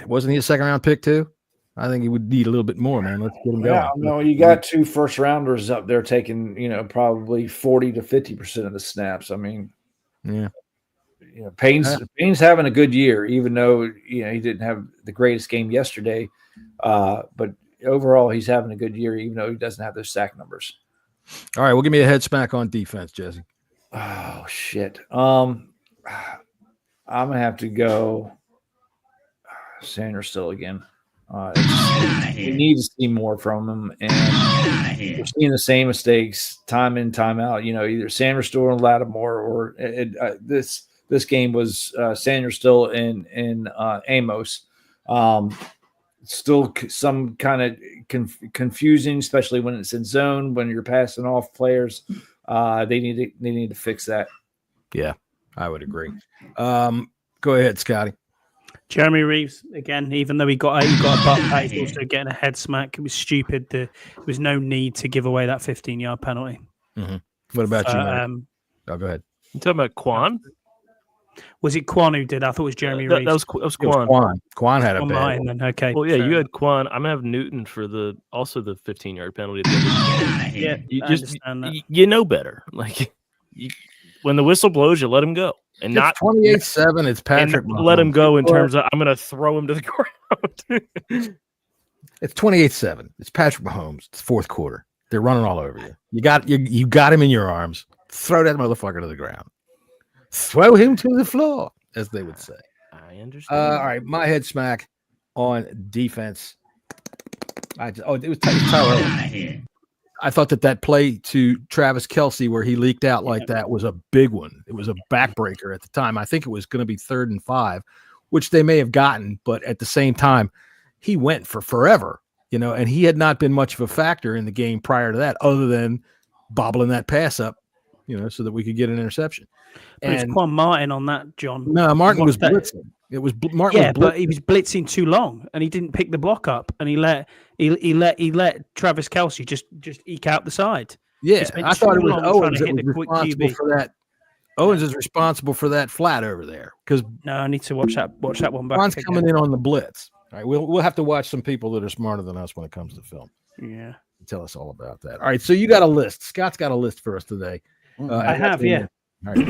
wasn't he a second round pick too? I think he would need a little bit more, man. Let's get him going. Yeah, no, you got 2 first rounders up there taking, probably 40 to 50% of the snaps. I mean, yeah. Payne's having a good year, even though he didn't have the greatest game yesterday. But overall, he's having a good year, even though he doesn't have those sack numbers. All right, well, give me a head smack on defense, Jesse. Oh shit. I'm gonna have to go Sanders still again. We need to see more from him, and we're seeing the same mistakes time in, time out. Either Sanders still and Lattimore, or this game was Sanders still and Amos. Still some kind of confusing, especially when it's in zone, when you're passing off players. They need to fix that. Yeah, I would agree. Go ahead, Scotty. Jeremy Reeves again. Even though he got a butt back, he's also getting a head smack. It was stupid. There was no need to give away that 15-yard penalty. Mm-hmm. What about you, Mike? Go ahead. You talking about Quan? Was it Quan who did? I thought it was Jeremy Reeves. That was Quan. Quan had a bad one. Then. Okay. Well, yeah, you had Quan. I'm gonna have Newton for the 15-yard penalty at the end of the game. Yeah, understand that. You know better. Like when the whistle blows, you let him go, and it's not 28-7. It's Patrick. Let him go in terms of I'm gonna throw him to the ground. It's 28-7. It's Patrick Mahomes. It's fourth quarter. They're running all over you. You got him in your arms. Throw that motherfucker to the ground. Throw him to the floor, as they would say. I understand. All right, my head smack on defense. It was Tyler. I thought that play to Travis Kelce where he leaked out like that was a big one. It was a backbreaker at the time. I think it was going to be 3rd and 5, which they may have gotten, but at the same time, he went for forever, and he had not been much of a factor in the game prior to that, other than bobbling that pass up, so that we could get an interception. But it's Quan Martin on that, John. No, Martin was blitzing. It was Martin. Yeah, but he was blitzing too long, and he didn't pick the block up, and he let Travis Kelce just eke out the side. Yeah, I thought it was Owens that was responsible for that. Owens is responsible for that flat over there because I need to watch that one back. Quan's coming in on the blitz. All right, we'll have to watch some people that are smarter than us when it comes to film. Yeah, tell us all about that. All right, so you got a list. Scott's got a list for us today. I have, yeah. All right.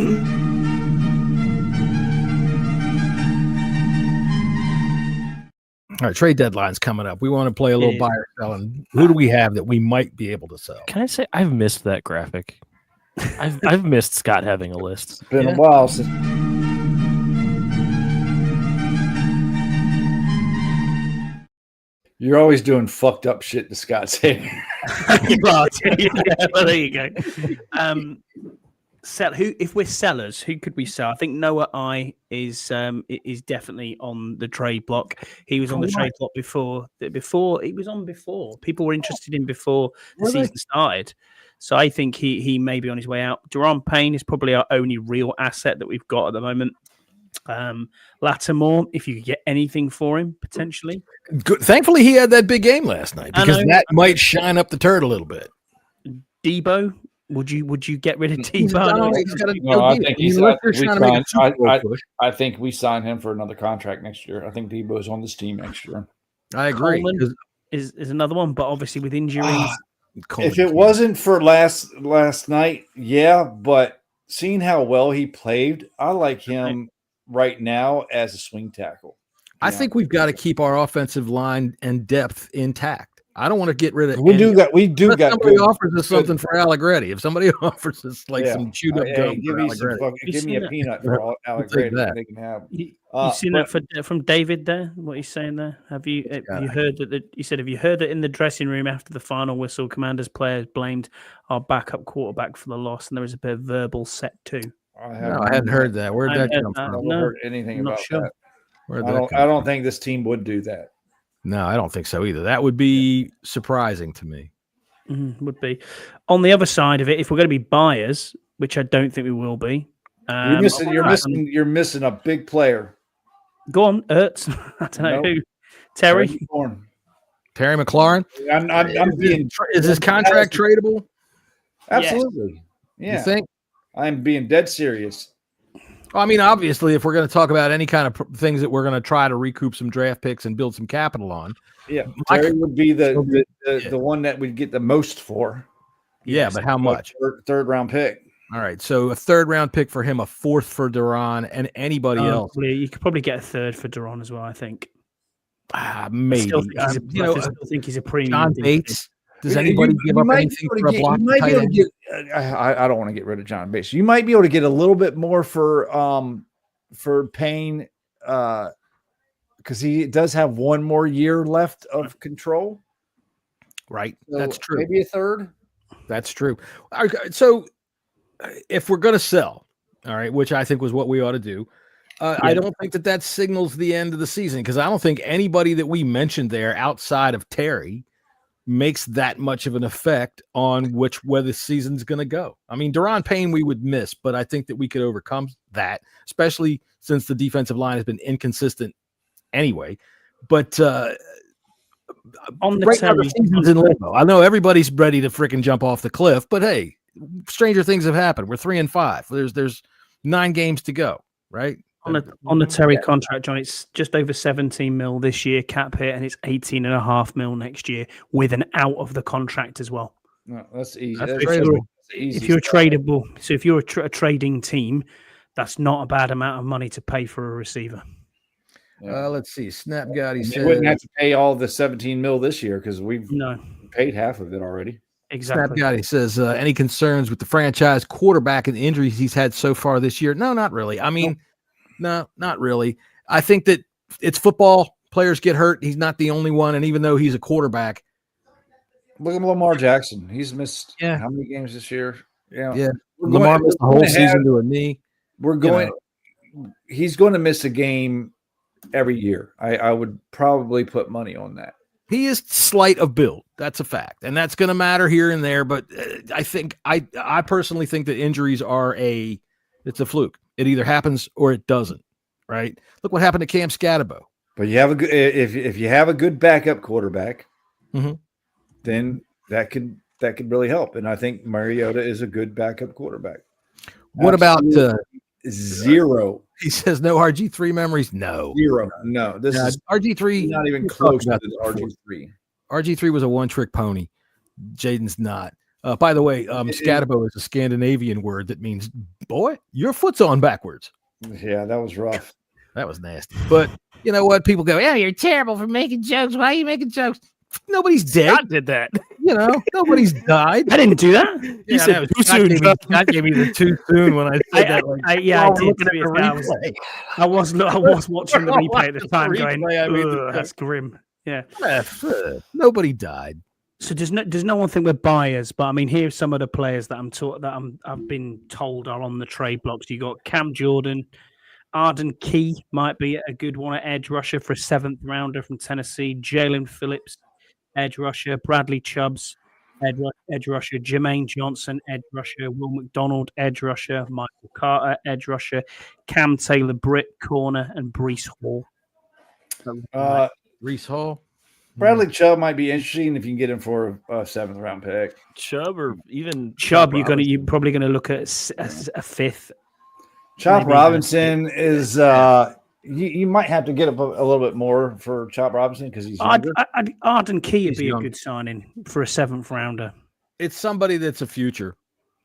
All right, trade deadline's coming up. We want to play a little buy or sell. And who do we have that we might be able to sell? Can I say I've missed that graphic? I've missed Scott having a list. It's been a while since. You're always doing fucked up shit to Scott's head. Well, there you go. If we're sellers, who could we sell? I think Noah I is definitely on the trade block. He was on the trade block before he was on before. People were interested in before the season started. So I think he may be on his way out. Deron Payne is probably our only real asset that we've got at the moment. Lattimore, if you could get anything for him, potentially. Good. Thankfully, he had that big game last night because that might shine up the turd a little bit. Debo, would you get rid of Debo? I think we sign him for another contract next year. I think Debo's on this team next year. I agree. Coleman is another one, but obviously with injuries. If it wasn't for last night, yeah, but seeing how well he played, I like him right now as a swing tackle. I think we've got to keep our offensive line and depth intact. I don't want to get rid of. We do got. Somebody offers us something for Allegretti. If somebody offers us some chewed up gum, give me a peanut for Allegretti. They can have. You've seen that from David there. What he's saying there. Have you heard that? He said, "Have you heard that in the dressing room after the final whistle, Commanders players blamed our backup quarterback for the loss, and there was a bit of verbal set too." I hadn't heard that. Where'd that come from? I haven't heard anything about that. I don't think this team would do that. No, I don't think so either. That would be surprising to me. Would be. On the other side of it, if we're going to be buyers, which I don't think we will be, you're missing a big player. Go on, Ertz. I don't know who. Terry McLaurin. Is this contract tradable? Absolutely. Yeah. You think? I'm being dead serious. Well, I mean, obviously, if we're going to talk about any kind of things that we're going to try to recoup some draft picks and build some capital on, Terry would be the one that we'd get the most for. Yeah, but how much? Third round pick. All right, so a 3rd round pick for him, a 4th for Duran, and anybody else. You could probably get a 3rd for Duran as well. I think. Maybe. I still think he's a premium. John Bates. Does anybody give up anything for a block? I don't want to get rid of John Bates. You might be able to get a little bit more for Payne, because he does have one more year left of control. Right, So that's true. Maybe a 3rd. That's true. So, if we're going to sell, all right, which I think was what we ought to do, I don't think that signals the end of the season, because I don't think anybody that we mentioned there outside of Terry makes that much of an effect on where the season's going to go. I mean, Duran Payne we would miss, but I think that we could overcome that, especially since the defensive line has been inconsistent anyway. But on the right now, the season's in limbo. I know everybody's ready to freaking jump off the cliff, but hey, stranger things have happened. We're 3-5. There's 9 games to go, right? On the Terry contract, John, it's just over 17 mil this year cap hit, and it's 18.5 mil next year with an out of the contract as well. No, that's easy. If you're tradable, so if you're a trading team, that's not a bad amount of money to pay for a receiver. Let's see. Snap God, he said wouldn't have to pay all the 17 mil this year because we've paid half of it already. Exactly. Snap God, he says, any concerns with the franchise quarterback and the injuries he's had so far this year? No, not really. I mean, no, not really. I think that it's football. Players get hurt. He's not the only one. And even though he's a quarterback, look at Lamar Jackson. He's missed how many games this year? Yeah. Lamar missed the whole season to a knee. He's going to miss a game every year. I would probably put money on that. He is slight of build. That's a fact. And that's going to matter here and there. But I personally think that injuries it's a fluke. It either happens or it doesn't, right? Look what happened to Cam Scatterbo. But you have a good if you have a good backup quarterback, then that could really help. And I think Mariota is a good backup quarterback. What about zero? He says no RG3 memories. No, zero. No, this is RG3. Not even close to the RG3. RG3 was a one-trick pony. Jaden's not. By the way, Scatterbo is a Scandinavian word that means boy, your foot's on backwards. Yeah, that was rough. That was nasty. But you know what? People go, yeah, you're terrible for making jokes. Why are you making jokes? Nobody's dead. Scott did that. Nobody's died. I didn't do that. You said too soon. Scott gave me the too soon when I said that. I did. I was watching the replay at the time going, that's grim. Yeah. Nobody died. So does no one think we're buyers? But I mean, here's some of the players that I've been told are on the trade blocks. You got Cam Jordan, Arden Key might be a good one at edge rusher for a 7th rounder from Tennessee. Jalen Phillips, edge rusher. Bradley Chubbs, edge rusher. Jermaine Johnson, edge rusher. Will McDonald, edge rusher. Michael Carter, edge rusher. Cam Taylor-Britt, corner, and Breece Hall. Breece Hall. Bradley Chubb might be interesting if you can get him for a 7th round pick. Chubb or even Chubb, you're probably going to look at a 5th. Chop Robinson is you might have to get up a little bit more for Chop Robinson because he's younger. Arden Key would be a good signing for a 7th rounder. It's somebody that's a future.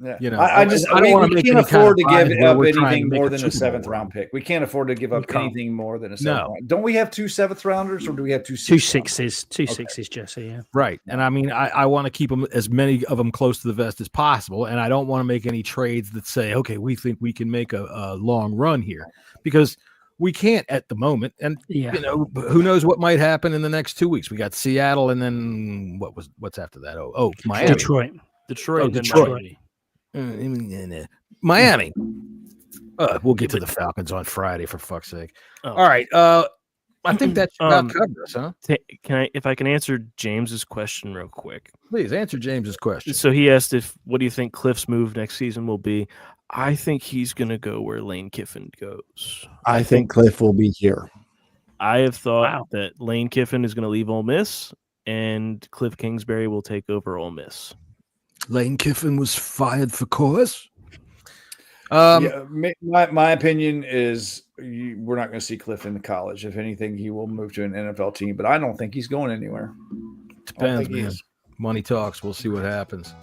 Yeah, I don't want to we can't afford to give up anything more than a 7th round pick. We can't afford to give up anything more than a 7th round. Don't we have 2 7th rounders or do we have 2 6s? 2 6s, Jesse. Yeah, right. And I mean, I want to keep them as many of them close to the vest as possible, and I don't want to make any trades that say, okay, we think we can make a long run here because we can't at the moment. And who knows what might happen in the next 2 weeks? We got Seattle, and then what's after that? Oh, Miami, Detroit. Miami. We'll get to the Falcons on Friday for fuck's sake. Oh. All right. I think that should about cover us, huh? If I can answer James's question real quick. Please answer James's question. So he asked what do you think Cliff's move next season will be? I think he's going to go where Lane Kiffin goes. I think Cliff will be here. I have thought that Lane Kiffin is going to leave Ole Miss and Cliff Kingsbury will take over Ole Miss. Lane Kiffin was fired for cause. My opinion is we're not going to see Cliff in the college. If anything, he will move to an NFL team, but I don't think he's going anywhere. Depends, man. Money talks. We'll see what happens.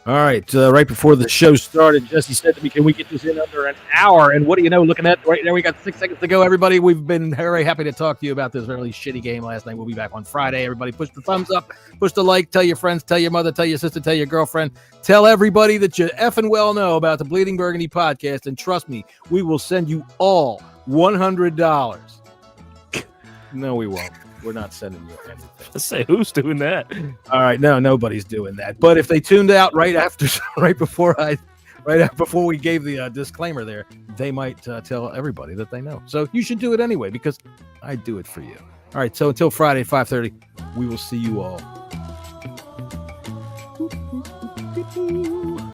All right, right before the show started, Jesse said to me, can we get this in under an hour? And what do you know, looking at right there, we got 6 seconds to go, everybody. We've been very happy to talk to you about this really shitty game last night. We'll be back on Friday. Everybody push the thumbs up, push the like, tell your friends, tell your mother, tell your sister, tell your girlfriend, tell everybody that you effing well know about the Bleeding Burgundy podcast. And trust me, we will send you all $100. No, we won't. We're not sending you anything. Let's say who's doing that. All right, no, nobody's doing that. But if they tuned out right before we gave the disclaimer there, they might tell everybody that they know. So you should do it anyway because I do it for you. All right, so until Friday at 5:30, we will see you all.